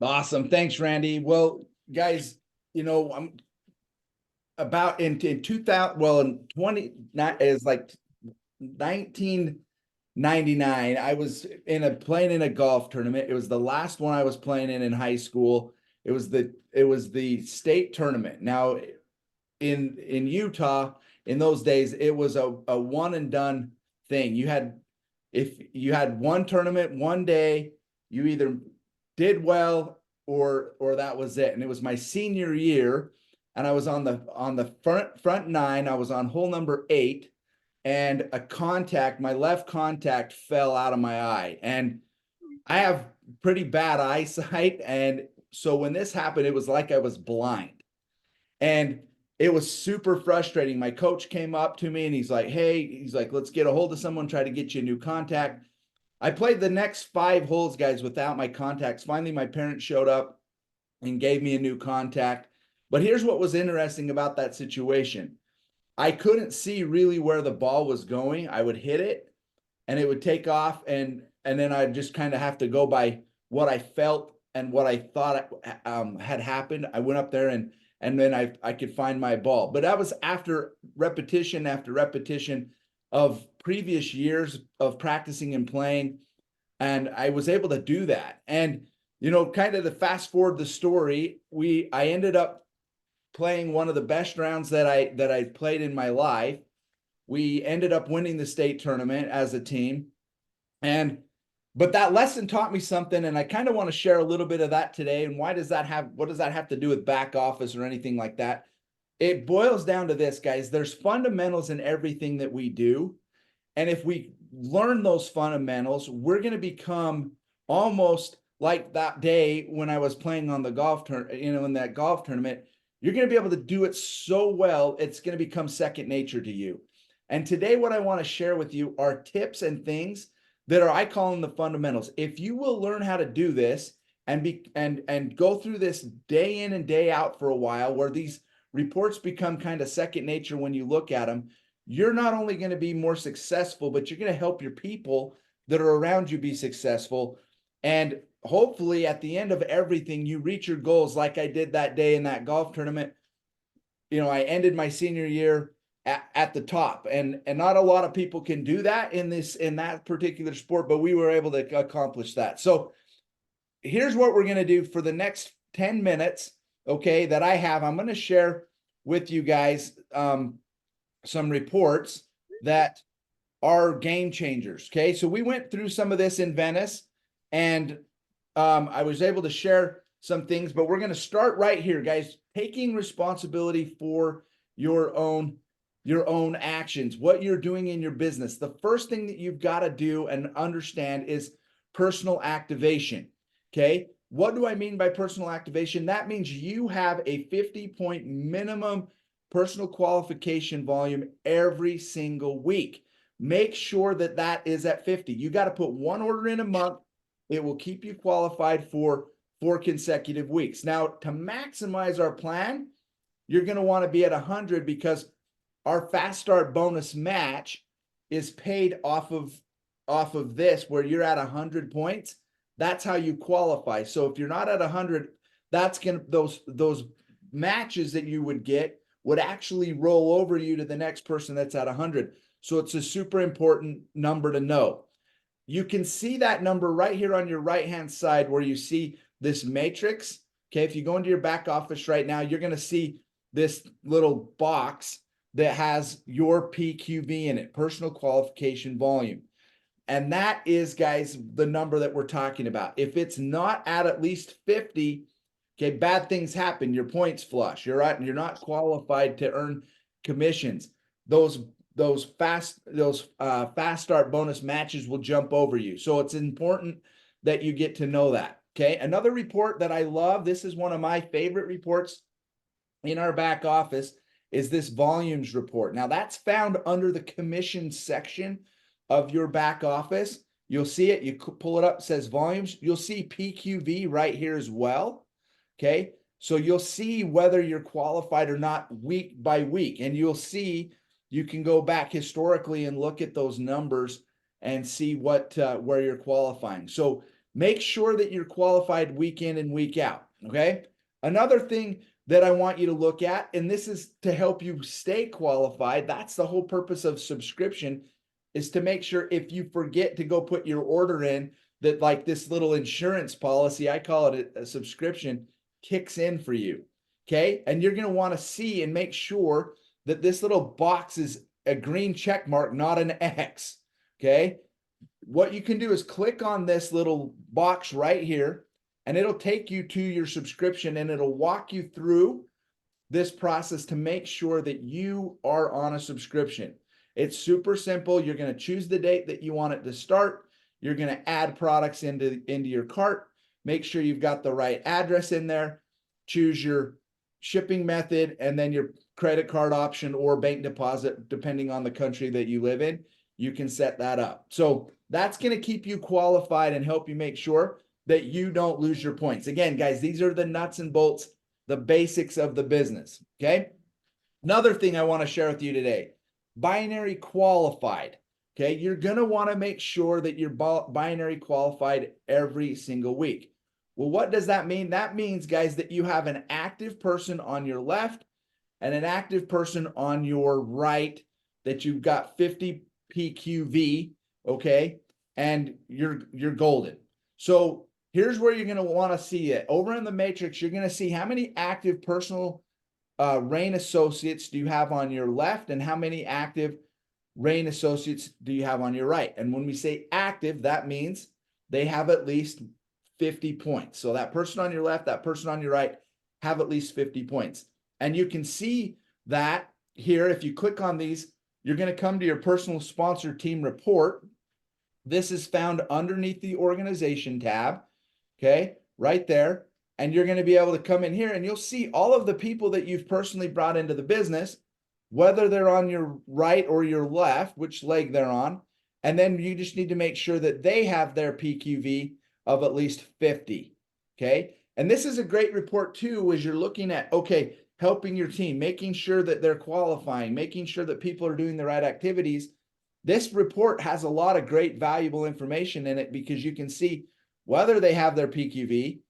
Awesome. Thanks, Randy. Well, guys, I'm about in 2000, well, in 1999, I was playing in a golf tournament. It was the last one I was playing in high school. It was the state tournament. Now in Utah, in those days, it was a one and done thing. If you had one tournament one day, you either did well or that was it. And it was my senior year, and I was on the front 9. I was on hole number 8, and my left contact fell out of my eye, and I have pretty bad eyesight. And so when this happened, it was like I was blind, and it was super frustrating. My coach came up to me and he's like, let's get a hold of someone, try to get you a new contact. I played the next 5 holes, guys, without my contacts. Finally, my parents showed up and gave me a new contact. But here's what was interesting about that situation. I couldn't see really where the ball was going. I would hit it and it would take off, and then I'd just kind of have to go by what I felt and what I thought had happened. I went up there and then I could find my ball. But that was after repetition of previous years of practicing and playing. And I was able to do that. And, kind of to fast forward the story, I ended up playing one of the best rounds that I played in my life. We ended up winning the state tournament as a team. But that lesson taught me something, and I kind of want to share a little bit of that today. And what does that have to do with back office or anything like that? It boils down to this, guys. There's fundamentals in everything that we do. And if we learn those fundamentals, we're going to become almost like that day when I was playing on the golf tournament, in that golf tournament, you're going to be able to do it so well, it's going to become second nature to you. And today, what I want to share with you are tips and things that are, I call them the fundamentals. If you will learn how to do this and go through this day in and day out for a while, where these reports become kind of second nature when you look at them, you're not only going to be more successful, but you're going to help your people that are around you be successful. And hopefully at the end of everything, you reach your goals like I did that day in that golf tournament. You know, I ended my senior year at the top, and not a lot of people can do that in that particular sport, but we were able to accomplish that. So here's what we're going to do for the next 10 minutes. Okay, that I have, I'm going to share with you guys some reports that are game changers. Okay, so we went through some of this in Venice, and I was able to share some things, but we're going to start right here, guys. Taking responsibility for your own actions, what you're doing in your business. The first thing that you've got to do and understand is personal activation. Okay, what do I mean by personal activation? That means you have a 50-point minimum personal qualification volume every single week. Make sure that that is at 50. You got to put one order in a month. It will keep you qualified for 4 consecutive weeks. Now, to maximize our plan, you're going to want to be at 100, because our fast start bonus match is paid off of this, where you're at 100 points. That's how you qualify. So if you're not at 100, that's going to, those matches that you would get would actually roll over you to the next person that's at 100. So it's a super important number to know. You can see that number right here on your right-hand side where you see this matrix. Okay, if you go into your back office right now, you're going to see this little box that has your PQV in it, personal qualification volume. And that is, guys, the number that we're talking about. If it's not at least 50, okay, bad things happen. Your points flush. You're not qualified to earn commissions. Those fast start bonus matches will jump over you. So it's important that you get to know that. Okay, another report that I love, this is one of my favorite reports in our back office, is this volumes report. Now that's found under the commission section of your back office. You'll see it. You pull it up, it says volumes. You'll see PQV right here as well. Okay, so you'll see whether you're qualified or not week by week, and you'll see, you can go back historically and look at those numbers and see what where you're qualifying. So make sure that you're qualified week in and week out. Okay, another thing that I want you to look at, and this is to help you stay qualified, that's the whole purpose of subscription, is to make sure if you forget to go put your order in, that like this little insurance policy, I call it a subscription, kicks in for you. Okay, and you're going to want to see and make sure that this little box is a green check mark, not an X. Okay, what you can do is click on this little box right here, and it'll take you to your subscription, and it'll walk you through this process to make sure that you are on a subscription. It's super simple. You're going to choose the date that you want it to start. You're going to add products into your cart. Make sure you've got the right address in there. Choose your shipping method, and then your credit card option or bank deposit, depending on the country that you live in. You can set that up. So that's going to keep you qualified and help you make sure that you don't lose your points. Again, guys, these are the nuts and bolts, the basics of the business. Okay. Another thing I want to share with you today, binary qualified. Okay. You're going to want to make sure that you're binary qualified every single week. Well, what does that mean? That means, guys, that you have an active person on your left and an active person on your right, that you've got 50 PQV, okay, and you're golden. So here's where you're going to want to see it. Over in the matrix, you're going to see how many active personal RAIN associates do you have on your left, and how many active RAIN associates do you have on your right. And when we say active, that means they have at least 50 points. So that person on your left, that person on your right have at least 50 points. And you can see that here. If you click on these, you're going to come to your personal sponsor team report. This is found underneath the organization tab. okay, right there. And you're going to be able to come in here and you'll see all of the people that you've personally brought into the business, whether they're on your right or your left, which leg they're on. And then you just need to make sure that they have their PQV of at least 50. Okay. And this is a great report too, as you're looking at, okay, helping your team, making sure that they're qualifying, making sure that people are doing the right activities. This report has a lot of great valuable information in it because you can see whether they have their PQV,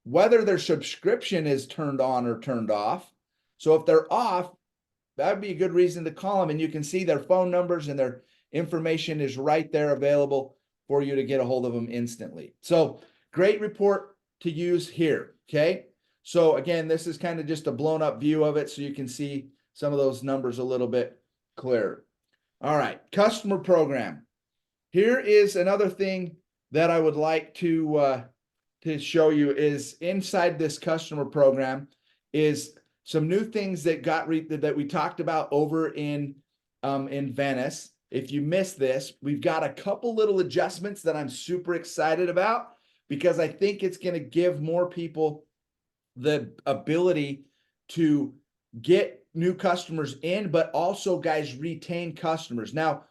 whether their subscription is turned on or turned off. So if they're off, that'd be a good reason to call them, and you can see their phone numbers and their information is right there available for you to get a hold of them instantly. So great report to use here. Okay. So again, this is kind of just a blown up view of it so you can see some of those numbers a little bit clearer. All right. Customer program. Here is another thing that I would like to show you is inside this customer program is some new things that that we talked about over in Venice. If you missed this, we've got a couple little adjustments that I'm super excited about because I think it's going to give more people the ability to get new customers in, but also, guys, retain customers. Now,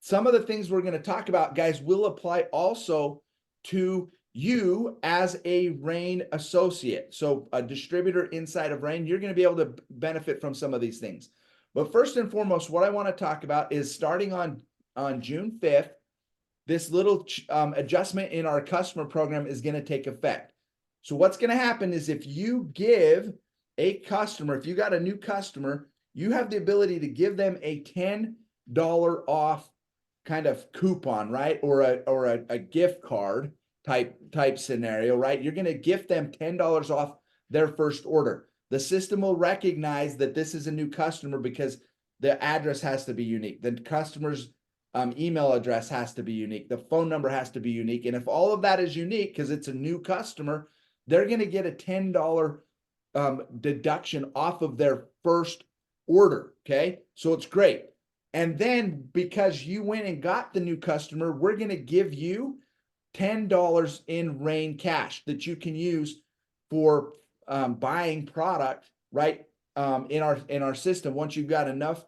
some of the things we're going to talk about, guys, will apply also to you as a Rain associate. So a distributor inside of Rain, you're going to be able to benefit from some of these things. But first and foremost, what I want to talk about is starting on June 5th, this little adjustment in our customer program is going to take effect. So what's going to happen is if you give a customer, if you got a new customer, you have the ability to give them a $10 off kind of coupon, right? Or a gift card type scenario, right? You're going to gift them $10 off their first order. The system will recognize that this is a new customer because the address has to be unique. The customer's email address has to be unique. The phone number has to be unique. And if all of that is unique because it's a new customer, they're going to get a $10 deduction off of their first order. Okay. So it's great. And then because you went and got the new customer, we're going to give you $10 in Rain cash that you can use for buying product, right? In our system. Once you've got enough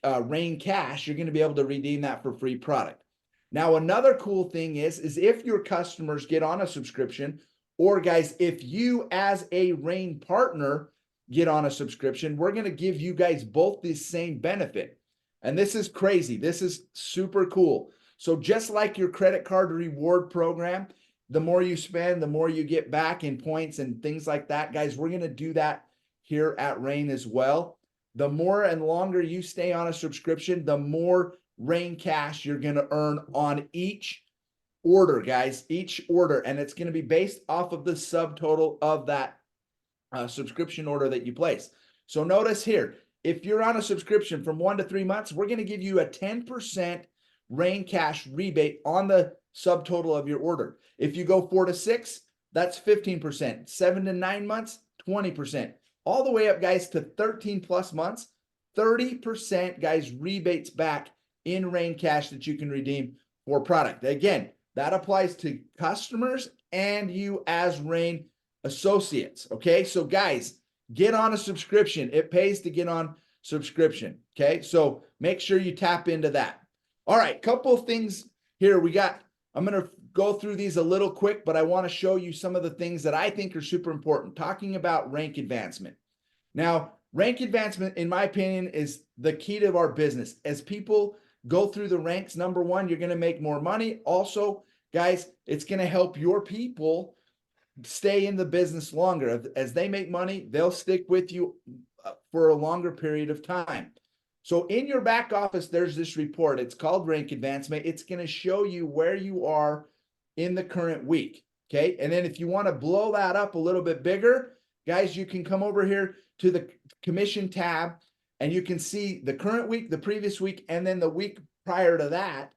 Rain cash, you're going to be able to redeem that for free product. Now, another cool thing is if your customers get on a subscription, or guys, if you as a Rain partner get on a subscription, we're going to give you guys both the same benefit. And this is crazy. This is super cool. So just like your credit card reward program, the more you spend, the more you get back in points and things like that. Guys, we're going to do that here at Rain as well. The more and longer you stay on a subscription, the more Rain cash you're going to earn on each order, guys, each order. And it's going to be based off of the subtotal of that subscription order that you place. So notice here, if you're on a subscription from 1 to 3 months, we're going to give you a 10% Rain cash rebate on the subtotal of your order. If you go 4 to 6, that's 15%. 7 to 9 months, 20%. All the way up, guys, to 13 plus months, 30%, guys, rebates back in Rain cash that you can redeem for product. Again, that applies to customers and you as Rain associates. Okay, so guys, get on a subscription. It pays to get on subscription. Okay, so make sure you tap into that. All right, couple of things here. I'm going to go through these a little quick, but I want to show you some of the things that I think are super important. Talking about rank advancement. Now, rank advancement, in my opinion, is the key to our business. As people go through the ranks, number one, you're going to make more money. Also, guys, it's going to help your people stay in the business longer. As they make money, they'll stick with you for a longer period of time. So in your back office, there's this report. It's called Rank Advancement. It's going to show you where you are in the current week. Okay. And then if you want to blow that up a little bit bigger, guys, you can come over here to the commission tab and you can see the current week, the previous week, and then the week prior to that,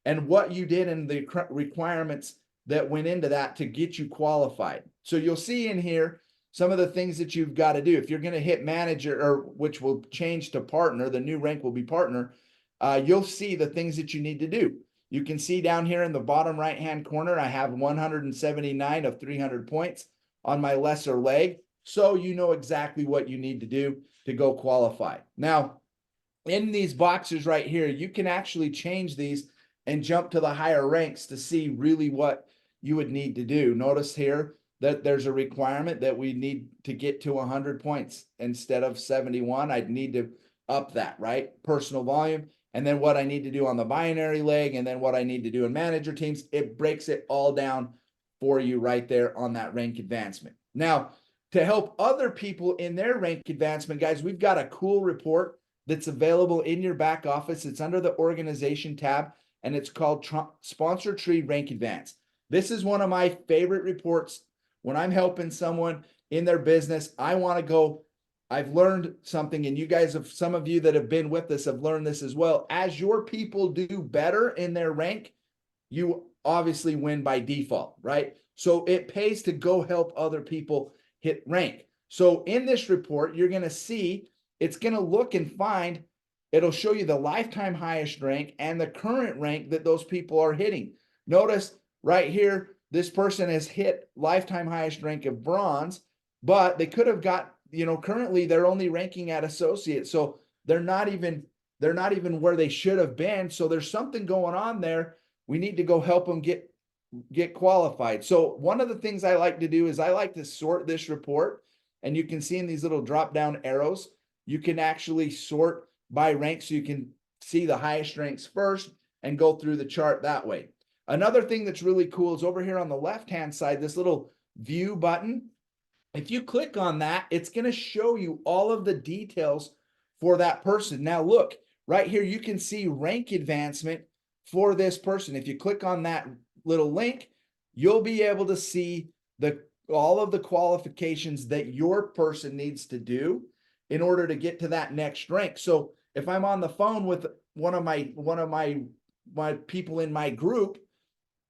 and what you did and the requirements that went into that to get you qualified. So you'll see in here some of the things that you've got to do. If you're going to hit manager, or which will change to partner, the new rank will be partner, you'll see the things that you need to do. You can see down here in the bottom right-hand corner, I have 179 of 300 points on my lesser leg. So you know exactly what you need to do to go qualify. Now, in these boxes right here, you can actually change these and jump to the higher ranks to see really what you would need to do. Notice here that there's a requirement that we need to get to 100 points instead of 71. I'd need to up that, right? Personal volume, and then what I need to do on the binary leg, and then what I need to do in manager teams. It breaks it all down for you right there on that rank advancement. Now, to help other people in their rank advancement, guys, we've got a cool report that's available in your back office. It's under the organization tab, and it's called Sponsor Tree Rank Advance. This is one of my favorite reports when I'm helping someone in their business. I want to go, I've learned something, and you guys have, some of you that have been with us have learned this as well. As your people do better in their rank, you obviously win by default, right? So it pays to go help other people hit rank. So in this report, you're going to see, it's going to look and find, it'll show you the lifetime highest rank and the current rank that those people are hitting. Notice right here, this person has hit lifetime highest rank of bronze, but they could have got, you know, currently they're only ranking at associate. So they're not even where they should have been. So there's something going on there. We need to go help them get qualified. So one of the things I like to do is I like to sort this report, and you can see in these little drop down arrows, you can actually sort by rank so you can see the highest ranks first and go through the chart that way. Another thing that's really cool is over here on the left-hand side, this little view button. If you click on that, it's going to show you all of the details for that person. Now look, right here, you can see rank advancement for this person. If you click on that little link, you'll be able to see all of the qualifications that your person needs to do in order to get to that next rank. So if I'm on the phone with one of my people in my group,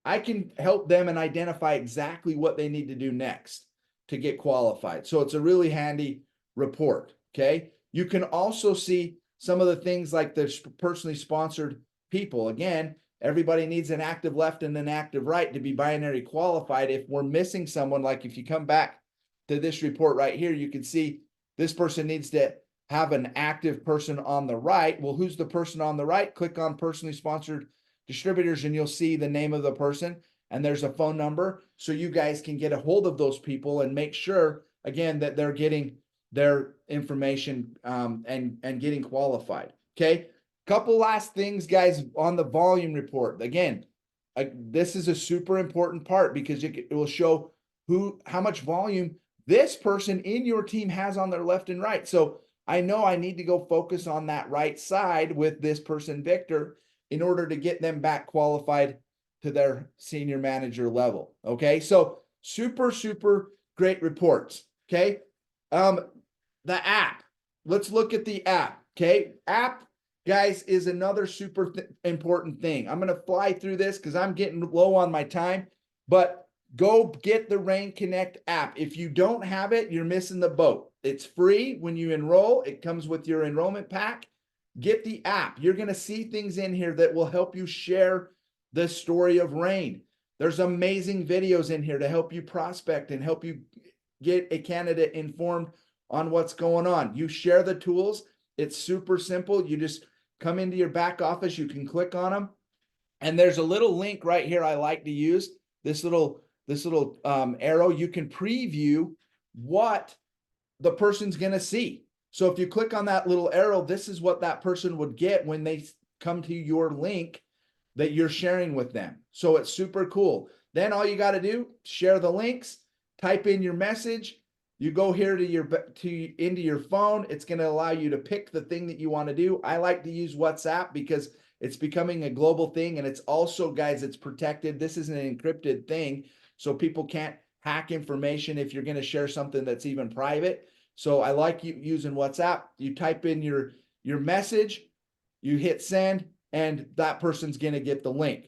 I can help them and identify exactly what they need to do next to get qualified. So it's a really handy report, okay? You can also see some of the things like the personally sponsored people. Again, everybody needs an active left and an active right to be binary qualified. If we're missing someone, like if you come back to this report right here, you can see this person needs to have an active person on the right. Well, who's the person on the right? Click on personally sponsored distributors and you'll see the name of the person, and there's a phone number so you guys can get a hold of those people and make sure, again, that they're getting their information and getting qualified. Okay, couple last things, guys, on the volume report. Again, this is a super important part because it will show how much volume this person in your team has on their left and right. So I know I need to go focus on that right side with this person, Victor, in order to get them back qualified to their senior manager level. Okay, so super, super great reports. Okay, the app. Let's look at the app. Okay, app, guys, is another super important thing. I'm going to fly through this because I'm getting low on my time, but go get the Rain Connect app. If you don't have it, you're missing the boat. It's free when you enroll. It comes with your enrollment pack. Get the app. You're going to see things in here that will help you share the story of Rain. There's amazing videos in here to help you prospect and help you get a candidate informed on what's going on. You share the tools. It's super simple. You just come into your back office. You can click on them. And there's a little link right here I like to use. This little arrow. You can preview what the person's going to see. So if you click on that little arrow, this is what that person would get when they come to your link that you're sharing with them. So it's super cool. Then all you got to do, share the links, type in your message. You go here into your phone. It's going to allow you to pick the thing that you want to do. I like to use WhatsApp because it's becoming a global thing. And it's also, guys, it's protected. This is an encrypted thing. So people can't hack information if you're going to share something that's even private. So I like using WhatsApp. You type in your message, you hit send, and that person's going to get the link.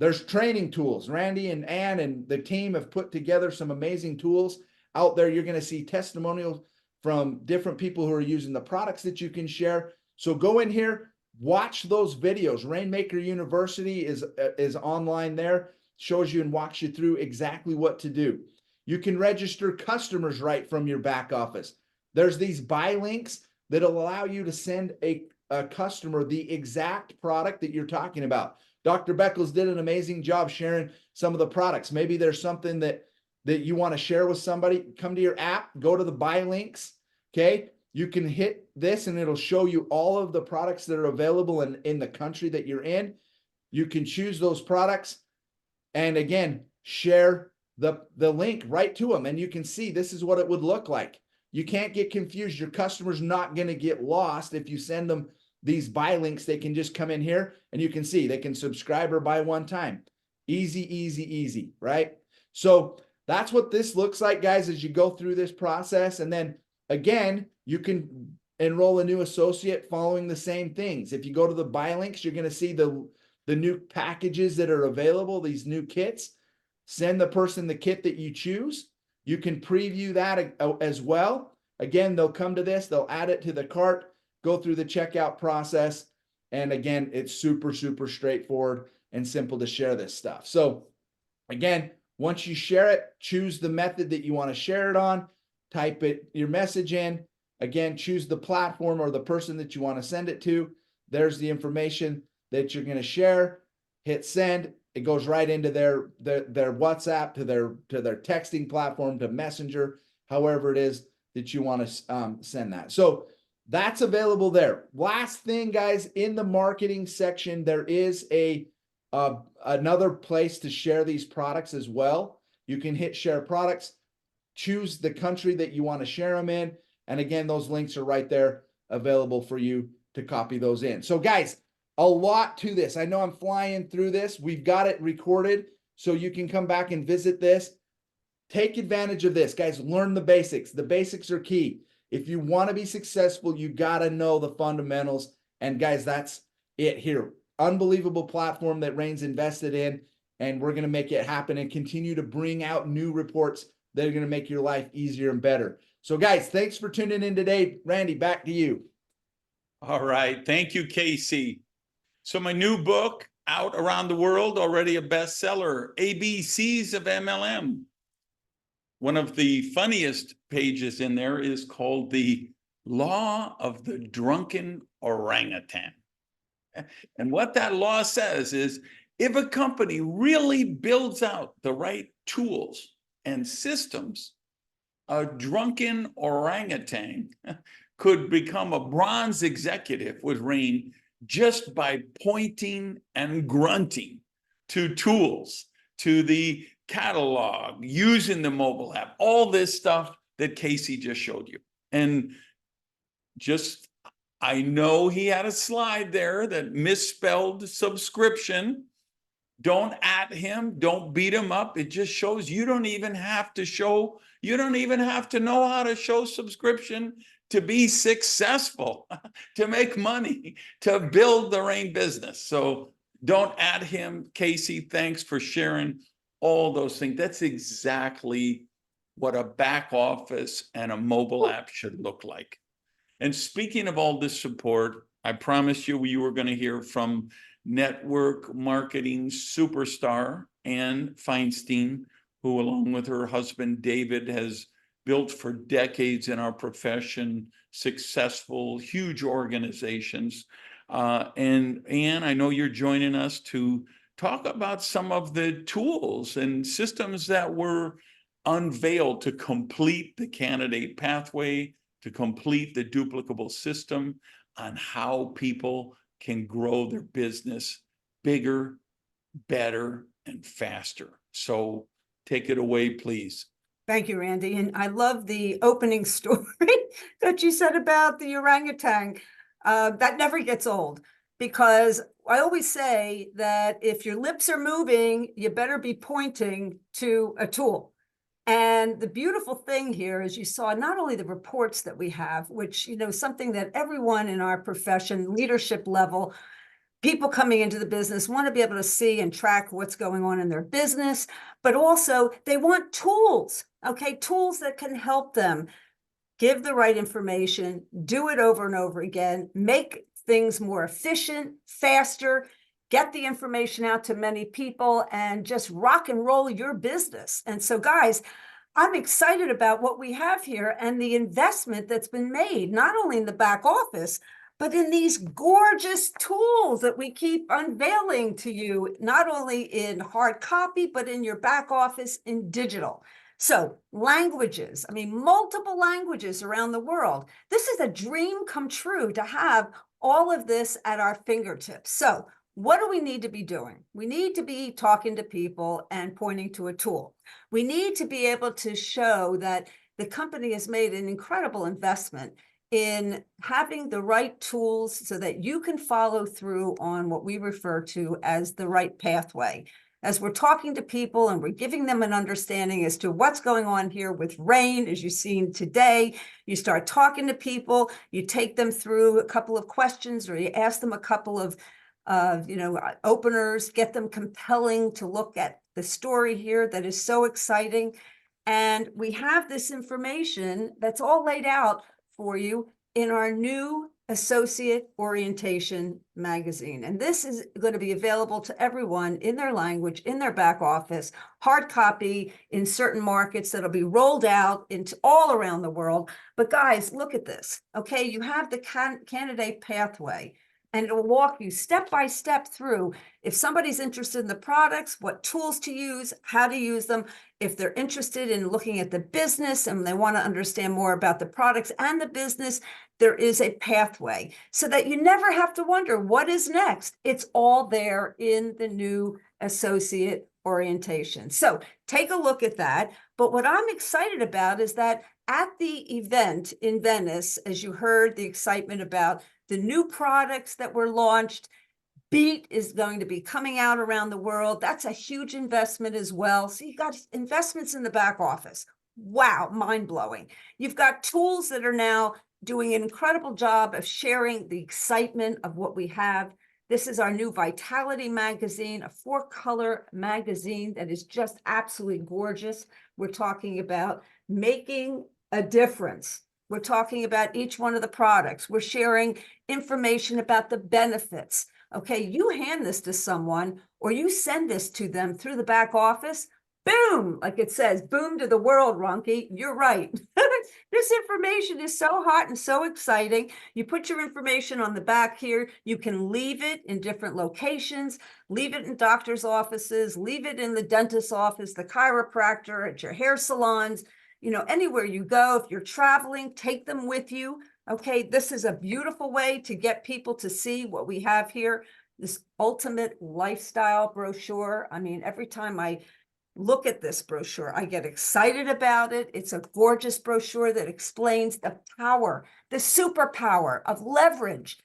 There's training tools. Randy and Ann and the team have put together some amazing tools out there. You're going to see testimonials from different people who are using the products that you can share. So go in here, watch those videos. Rainmaker University is online there, shows you and walks you through exactly what to do. You can register customers right from your back office. There's these buy links that'll allow you to send a customer the exact product that you're talking about. Dr. Beckles did an amazing job sharing some of the products. Maybe there's something that you want to share with somebody. Come to your app, go to the buy links. Okay. You can hit this and it'll show you all of the products that are available in the country that you're in. You can choose those products and again, share the link right to them. And you can see this is what it would look like. You can't get confused. Your customer's not going to get lost if you send them these buy links. They can just come in here and you can see they can subscribe or buy one time. Easy, easy, easy, right? So that's what this looks like, guys, as you go through this process. And then again, you can enroll a new associate following the same things. If you go to the buy links, you're going to see the new packages that are available, these new kits. Send the person the kit that you choose. You can preview that as well. Again, they'll come to this, they'll add it to the cart, go through the checkout process. And again, it's super, super straightforward and simple to share this stuff. So again, once you share it, choose the method that you want to share it on, type your message in. Again, choose the platform or the person that you want to send it to. There's the information that you're going to share. Hit send. It goes right into their WhatsApp, to their texting platform, to Messenger, however it is that you want to send that. So that's available there. Last thing, guys, in the marketing section, there is another place to share these products as well. You can hit share products, choose the country that you want to share them in. And again, those links are right there available for you to copy those in. So guys, a lot to this. I know I'm flying through this. We've got it recorded so you can come back and visit this. Take advantage of this, guys. Learn the basics. The basics are key. If you want to be successful, you got to know the fundamentals. And guys, that's it here. Unbelievable platform that Rain's invested in, and we're going to make it happen and continue to bring out new reports that are going to make your life easier and better. So guys, thanks for tuning in today. Randy, back to you.
All right. Thank you, Casey. So my new book out around the world, already a bestseller, ABCs of MLM. One of the funniest pages in there is called The Law of the Drunken Orangutan. And what that law says is, if a company really builds out the right tools and systems, a drunken orangutan could become a bronze executive with Rain just by pointing and grunting to tools, to the catalog, using the mobile app, all this stuff that Casey just showed you. And just, I know he had a slide there that misspelled subscription. Don't at him, don't beat him up. It just shows you don't even have to show, you don't even have to know how to show subscription to be successful, to make money, to build the Rain business. So don't at him. Casey, thanks for sharing all those things. That's exactly what a back office and a mobile app should look like. And speaking of all this support, I promised you were going to hear from network marketing superstar Ann Feinstein, who along with her husband David has built for decades in our profession, successful, huge organizations. And Ann, I know you're joining us to talk about some of the tools and systems that were unveiled to complete the candidate pathway, to complete the duplicable system, on how people can grow their business bigger, better, and faster. So take it away, please.
Thank you, Randy. And I love the opening story that you said about the orangutan. That never gets old, because I always say that if your lips are moving, you better be pointing to a tool. And the beautiful thing here is you saw not only the reports that we have, which, you know, something that everyone in our profession, leadership level, people coming into the business want to be able to see and track what's going on in their business, but also they want tools, okay? Tools that can help them give the right information, do it over and over again, make things more efficient, faster, get the information out to many people, and just rock and roll your business. And so, guys, I'm excited about what we have here and the investment that's been made, not only in the back office, but in these gorgeous tools that we keep unveiling to you, not only in hard copy, but in your back office in digital. So languages, I mean, multiple languages around the world. This is a dream come true to have all of this at our fingertips. So what do we need to be doing? We need to be talking to people and pointing to a tool. We need to be able to show that the company has made an incredible investment in having the right tools so that you can follow through on what we refer to as the right pathway. As we're talking to people and we're giving them an understanding as to what's going on here with RAIN, as you've seen today, you start talking to people, you take them through a couple of questions, or you ask them a couple of openers, get them compelling to look at the story here that is so exciting. And we have this information that's all laid out for you in our new Associate Orientation magazine. And this is going to be available to everyone in their language, in their back office, hard copy in certain markets that'll be rolled out into all around the world. But guys, look at this. Okay, you have the candidate pathway, and it will walk you step by step through if somebody's interested in the products, what tools to use, how to use them. If they're interested in looking at the business and they want to understand more about the products and the business, there is a pathway so that you never have to wonder what is next. It's all there in the new Associate Orientation. So take a look at that. But what I'm excited about is that at the event in Venice, as you heard the excitement about the new products that were launched, Beat is going to be coming out around the world. That's a huge investment as well. So you've got investments in the back office. Wow, mind-blowing. You've got tools that are now doing an incredible job of sharing the excitement of what we have. This is our new Vitality magazine, a 4-color magazine that is just absolutely gorgeous. We're talking about making a difference. We're talking about each one of the products. We're sharing information about the benefits. Okay, you hand this to someone or you send this to them through the back office, boom, like it says, boom to the world, Ronky. You're right. This information is so hot and so exciting. You put your information on the back here. You can leave it in different locations, leave it in doctor's offices, leave it in the dentist's office, the chiropractor, at your hair salons, anywhere you go. If you're traveling, take them with you. Okay, this is a beautiful way to get people to see what we have here, this ultimate lifestyle brochure. I mean, every time I look at this brochure, I get excited about it. It's a gorgeous brochure that explains the power, the superpower of leverage.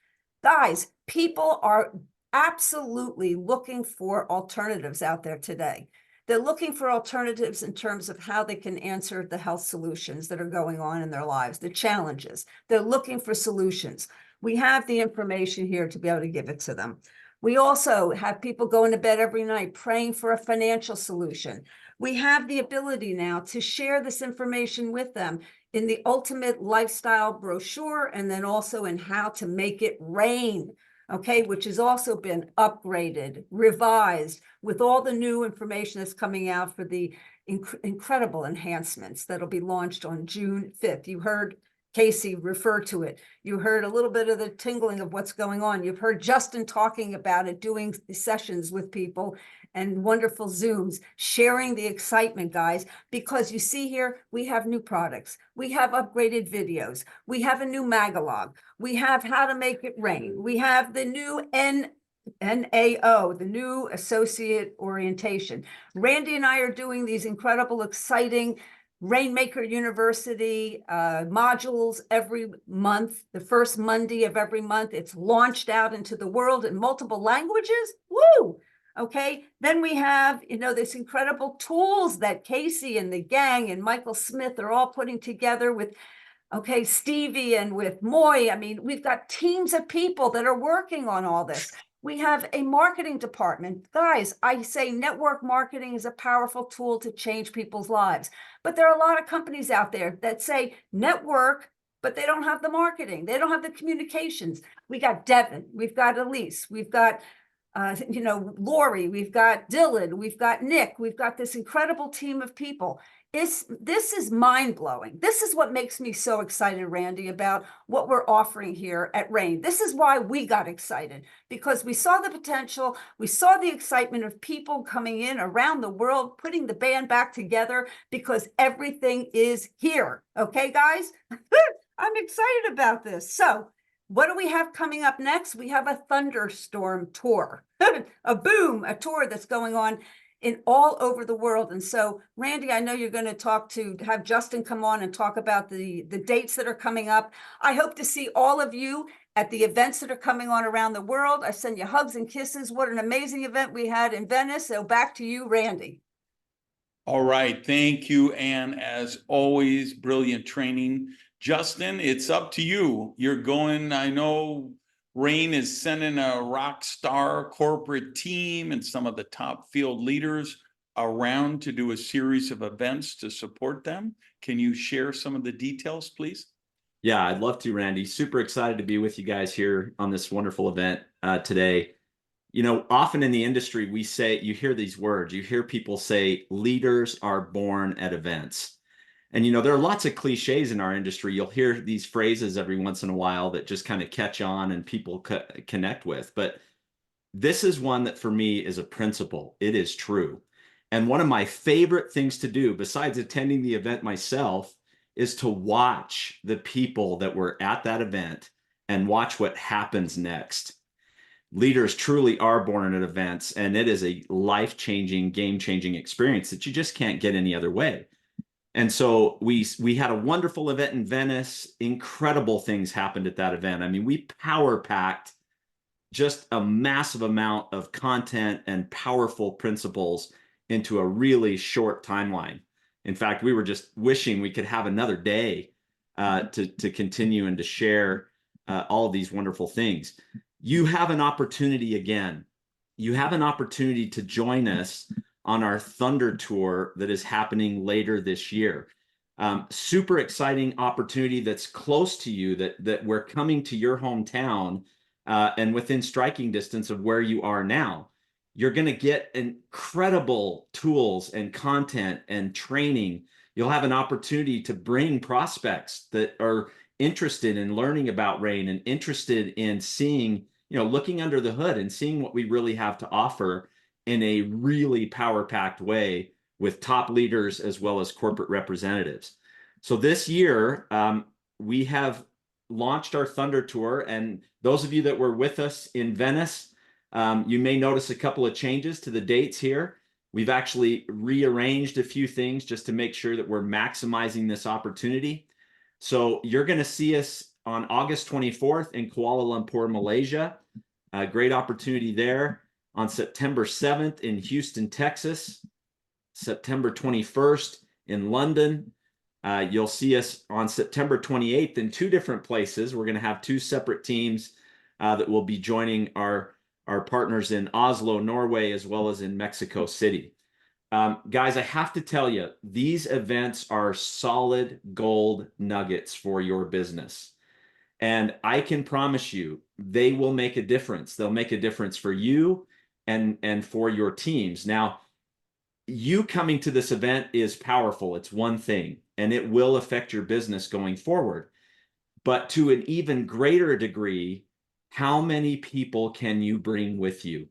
Guys, people are absolutely looking for alternatives out there today. They're looking for alternatives in terms of how they can answer the health solutions that are going on in their lives, the challenges. They're looking for solutions. We have the information here to be able to give it to them. We also have people going to bed every night praying for a financial solution. We have the ability now to share this information with them in the ultimate lifestyle brochure, and then also in how to make it rain. Okay, which has also been upgraded, revised with all the new information that's coming out for the incredible enhancements that'll be launched on June 5th. You heard Casey refer to it. You heard a little bit of the tingling of what's going on. You've heard Justin talking about it, doing sessions with people and wonderful Zooms, sharing the excitement, guys, because you see here, we have new products. We have upgraded videos. We have a new Magalog. We have how to make it rain. We have the new NAO, the new Associate Orientation. Randy and I are doing these incredible, exciting Rainmaker University modules every month, the first Monday of every month. It's launched out into the world in multiple languages. Woo! Okay, then we have, this incredible tools that Casey and the gang and Michael Smith are all putting together with, Stevie and with Moy. I mean, we've got teams of people that are working on all this. We have a marketing department. Guys, I say network marketing is a powerful tool to change people's lives. But there are a lot of companies out there that say network but they don't have the marketing. They don't have the communications. We got Devin, we've got Elise, we've got Lori, we've got Dylan, we've got Nick, we've got this incredible team of people. This is mind-blowing. This is what makes me so excited, Randy, about what we're offering here at Rain. This is why we got excited, because we saw the potential, we saw the excitement of people coming in around the world, putting the band back together, because everything is here. Okay, guys? I'm excited about this. So what do we have coming up next? We have a Thunderstorm tour, a tour that's going on in all over the world. And so, Randy, I know you're going to have Justin come on and talk about the dates that are coming up. I hope to see all of you at the events that are coming on around the world. I send you hugs and kisses. What an amazing event we had in Venice. So back to you, Randy.
All right. Thank you. And as always, brilliant training. Justin, it's up to you. You're going, I know Rain is sending a rock star corporate team and some of the top field leaders around to do a series of events to support them. Can you share some of the details, please?
Yeah, I'd love to, Randy. Super excited to be with you guys here on this wonderful event today. Often in the industry, you hear these words, you hear people say, leaders are born at events. And, there are lots of cliches in our industry. You'll hear these phrases every once in a while that just kind of catch on and people connect with. But this is one that for me is a principle. It is true. And one of my favorite things to do, besides attending the event myself, is to watch the people that were at that event and watch what happens next. Leaders truly are born at events, and it is a life-changing, game-changing experience that you just can't get any other way. And so we had a wonderful event in Venice. Incredible things happened at that event. I mean, we power-packed just a massive amount of content and powerful principles into a really short timeline. In fact, we were just wishing we could have another day to continue and to share all of these wonderful things. You have an opportunity again. You have an opportunity to join us on our Thunder Tour that is happening later this year. Super exciting opportunity that's close to you, that we're coming to your hometown and within striking distance of where you are now. You're going to get incredible tools and content and training. You'll have an opportunity to bring prospects that are interested in learning about Rain and interested in seeing, looking under the hood and seeing what we really have to offer in a really power-packed way with top leaders as well as corporate representatives. So this year, we have launched our Thunder Tour, and those of you that were with us in Venice, you may notice a couple of changes to the dates here. We've actually rearranged a few things just to make sure that we're maximizing this opportunity. So you're going to see us on August 24th in Kuala Lumpur, Malaysia. A great opportunity there. On September 7th in Houston, Texas. September 21st in London. You'll see us on September 28th in two different places. We're going to have two separate teams that will be joining our partners in Oslo, Norway, as well as in Mexico City. Guys, I have to tell you, these events are solid gold nuggets for your business. And I can promise you, they will make a difference. They'll make a difference for you and for your teams. Now, you coming to this event is powerful. It's one thing, and it will affect your business going forward. But to an even greater degree, how many people can you bring with you?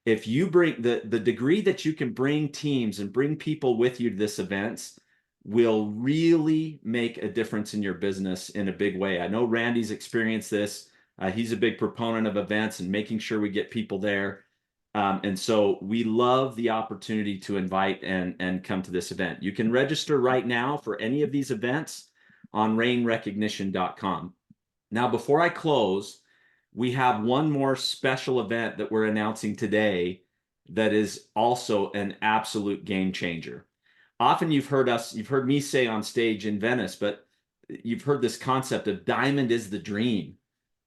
If you bring the degree that you can bring teams and bring people with you to this event will really make a difference in your business in a big way. I know Randy's experienced this. He's a big proponent of events and making sure we get people there. And so we love the opportunity to invite and come to this event. You can register right now for any of these events on rainrecognition.com. Now, before I close, we have one more special event that we're announcing today that is also an absolute game changer. Often you've heard me say on stage in Venice, but you've heard this concept of diamond is the dream.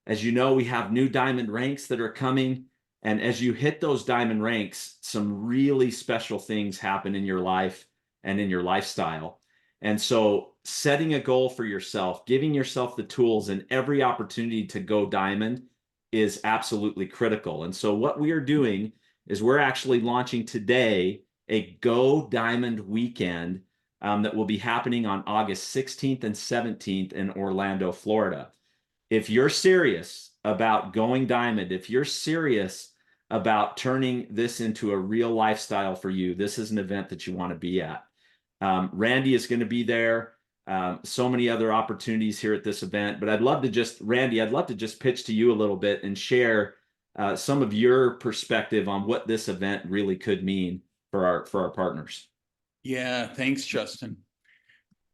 As you know, we have new diamond ranks that are coming. And as you hit those diamond ranks, some really special things happen in your life and in your lifestyle. And so setting a goal for yourself, giving yourself the tools and every opportunity to go diamond is absolutely critical. And so what we are doing is we're actually launching today a Go Diamond weekend that will be happening on August 16th and 17th in Orlando, Florida. If you're serious about going diamond, if you're serious about turning this into a real lifestyle for you, this is an event that you want to be at. Randy is going to be there. So many other opportunities here at this event, but I'd love to just, Randy, I'd love to just pitch to you a little bit and share some of your perspective on what this event really could mean for our partners.
Yeah, thanks, Justin.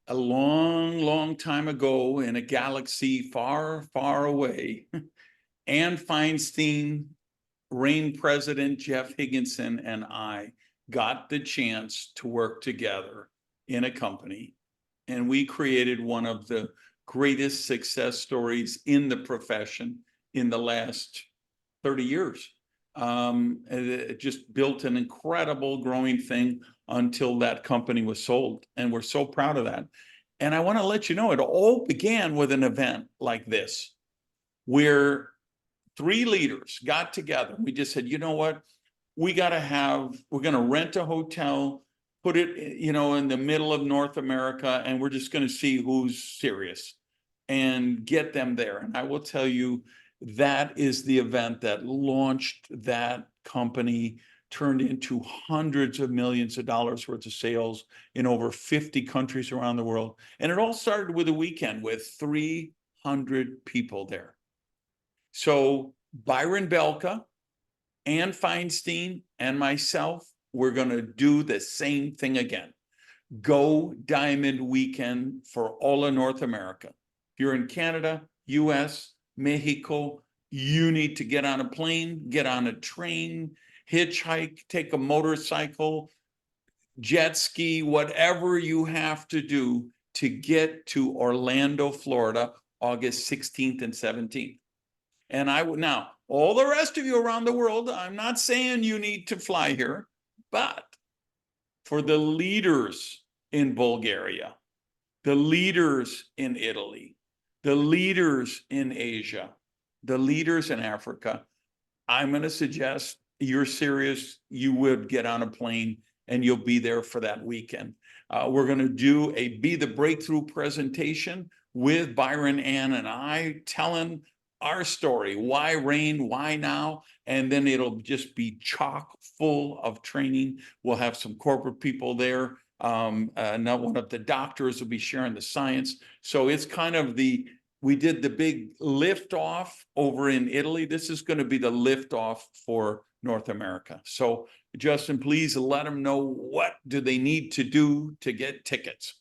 A long time ago in a galaxy far, far away, Ann Feinstein, RAIN president Jeff Higginson, and I got the chance to work together in a company, and we created one of the greatest success stories in the profession in the last 30 years. It just built an incredible growing thing until that company was sold. And we're so proud of that. And I want to let you know, it all began with an event like this, where 3 leaders got together. We just said, you know what? We're going to rent a hotel, put it, in the middle of North America, and we're just going to see who's serious and get them there. And I will tell you, that is the event that launched that company, turned into hundreds of millions of dollars worth of sales in over 50 countries around the world. And it all started with a weekend with 300 people there. So Byron Belka, Ann Feinstein, and myself, we're going to do the same thing again. Go Diamond Weekend for all of North America. If you're in Canada, US, Mexico, you need to get on a plane, get on a train, hitchhike, take a motorcycle, jet ski, whatever you have to do to get to Orlando, Florida, August 16th and 17th. And now, all the rest of you around the world, I'm not saying you need to fly here, but for the leaders in Bulgaria, the leaders in Italy, the leaders in Asia, the leaders in Africa, I'm going to suggest you're serious, you would get on a plane and you'll be there for that weekend. We're going to do a Be the Breakthrough presentation with Byron, Ann, and I, telling our story, why RAIN, why now, and then it'll just be chock full of training. We'll have some corporate people there. Now one of the doctors will be sharing the science. So it's kind of we did the big lift off over in Italy. This is going to be the lift off for North America. So Justin, please let them know, what do they need to do to get tickets?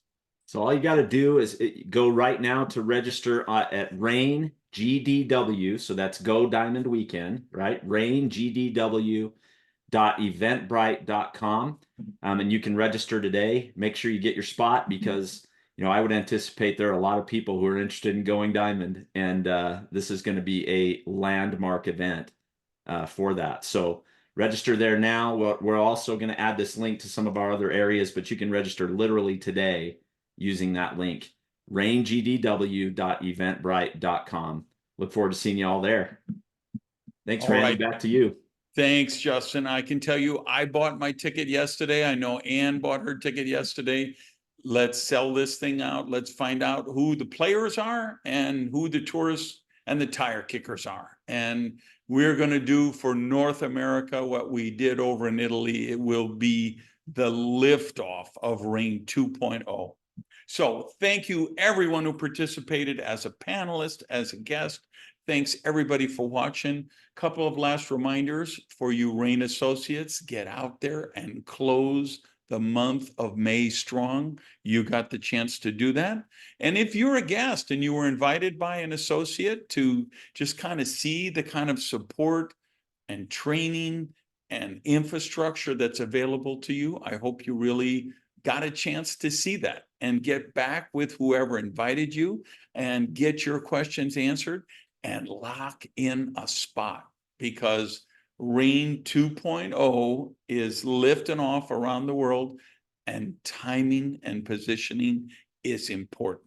So all you got to do is go right now to register at RAIN GDW. So that's Go Diamond Weekend, right? RAINGDW.eventbrite.com. And you can register today. Make sure you get your spot, because I would anticipate there are a lot of people who are interested in going diamond, and this is going to be a landmark event for that. So register there now. We're also going to add this link to some of our other areas, but you can register literally today using that link, raingdw.eventbrite.com. Look forward to seeing you all there. Thanks,
All
Randy.
right.
Back to you.
Thanks, Justin. I can tell you, I bought my ticket yesterday. I know Ann bought her ticket yesterday. Let's sell this thing out. Let's find out who the players are and who the tourists and the tire kickers are. And we're going to do for North America what we did over in Italy. It will be the liftoff of RAIN 2.0. So thank you, everyone who participated as a panelist, as a guest. Thanks, everybody, for watching. Couple of last reminders for you RAIN associates. Get out there and close the month of May strong. You got the chance to do that. And if you're a guest and you were invited by an associate to just kind of see the kind of support and training and infrastructure that's available to you, I hope you really got a chance to see that and get back with whoever invited you and get your questions answered and lock in a spot, because RAIN 2.0 is lifting off around the world. and timing and positioning is important.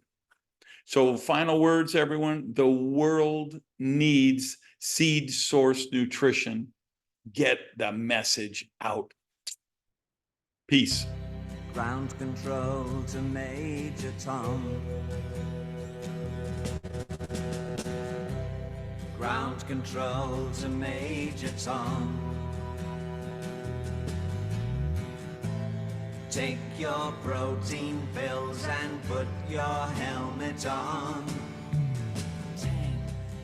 So final words, everyone, the world needs seed source nutrition. Get the message out. Peace.
Ground control to Major Tom. Ground control to Major Tom. Take your protein pills and put your helmet on. 10.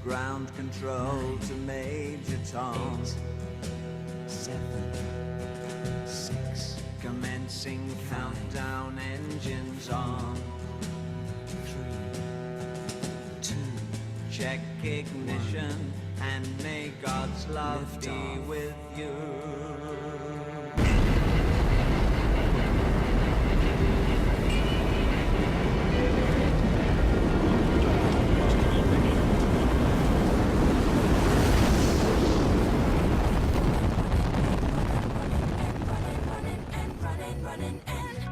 Ground control to Major Tom. 8, 7, 6. Commencing countdown, engines on. 3, 2. Check ignition and may God's love be with you.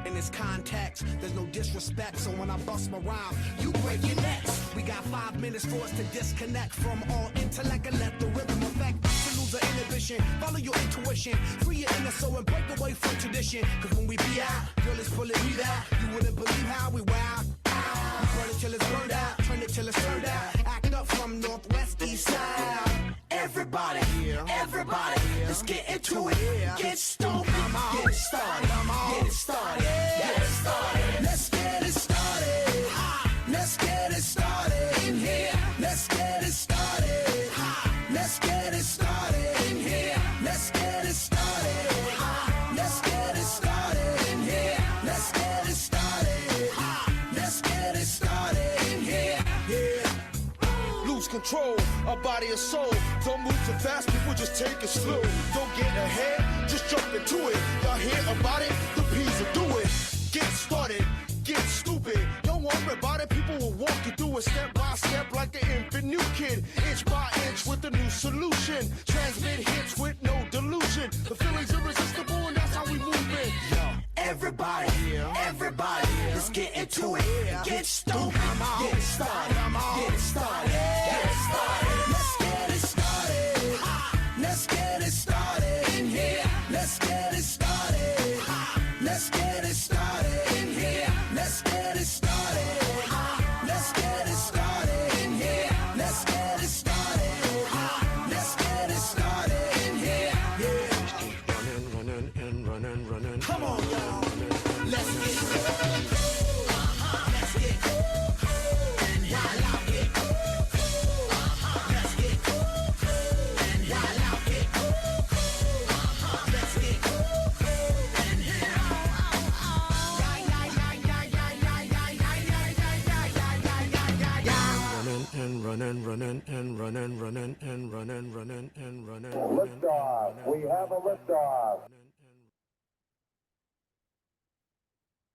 In this context, there's no disrespect, so when I bust my rhyme, you break your necks. We got 5 minutes for us to disconnect from all intellect and let the rhythm affect us to lose the inhibition. Follow your intuition, free your inner soul and break away from tradition. Cause when we be out, girl, it's pulling me out. You wouldn't believe how we wow. We burn it till it's burned out, turn it till it's turned out. Act up from northwest, east side. Everybody, everybody, let's get into it. Get stoked, get it started, get it started, get it started. Let's get it started. Let's get it started in here. Let's get it started. Let's get it started in here. Let's get it started. Let's get it started in here. Let's get it started. Let's get it started in here. Yeah. Lose control, our body and soul. Don't move too fast, people just take it slow. Don't get ahead, just jump into it. Y'all hear about it? The P's will do it. Get started, get stupid. Don't worry about it, people will walk you through it step by step like an infant new kid. Inch by inch with a new solution. Transmit hits with no delusion. The feeling's irresistible and that's how we move it. Yo, everybody, everybody, let's get into it. Get stupid, get it started, get it started, get it started. Let's get it started. Let's get it started in here. Let's get it started. Let's get it started in here. Let's get it started. Let's get it started in here. Let's get it started. Let's get it started in here. Yeah. Running and running. Come on, y'all. Let's get it. Let's get it. And while I get it. Let's get it. And while I get it. Let's get it.
Liftoff. We have a liftoff.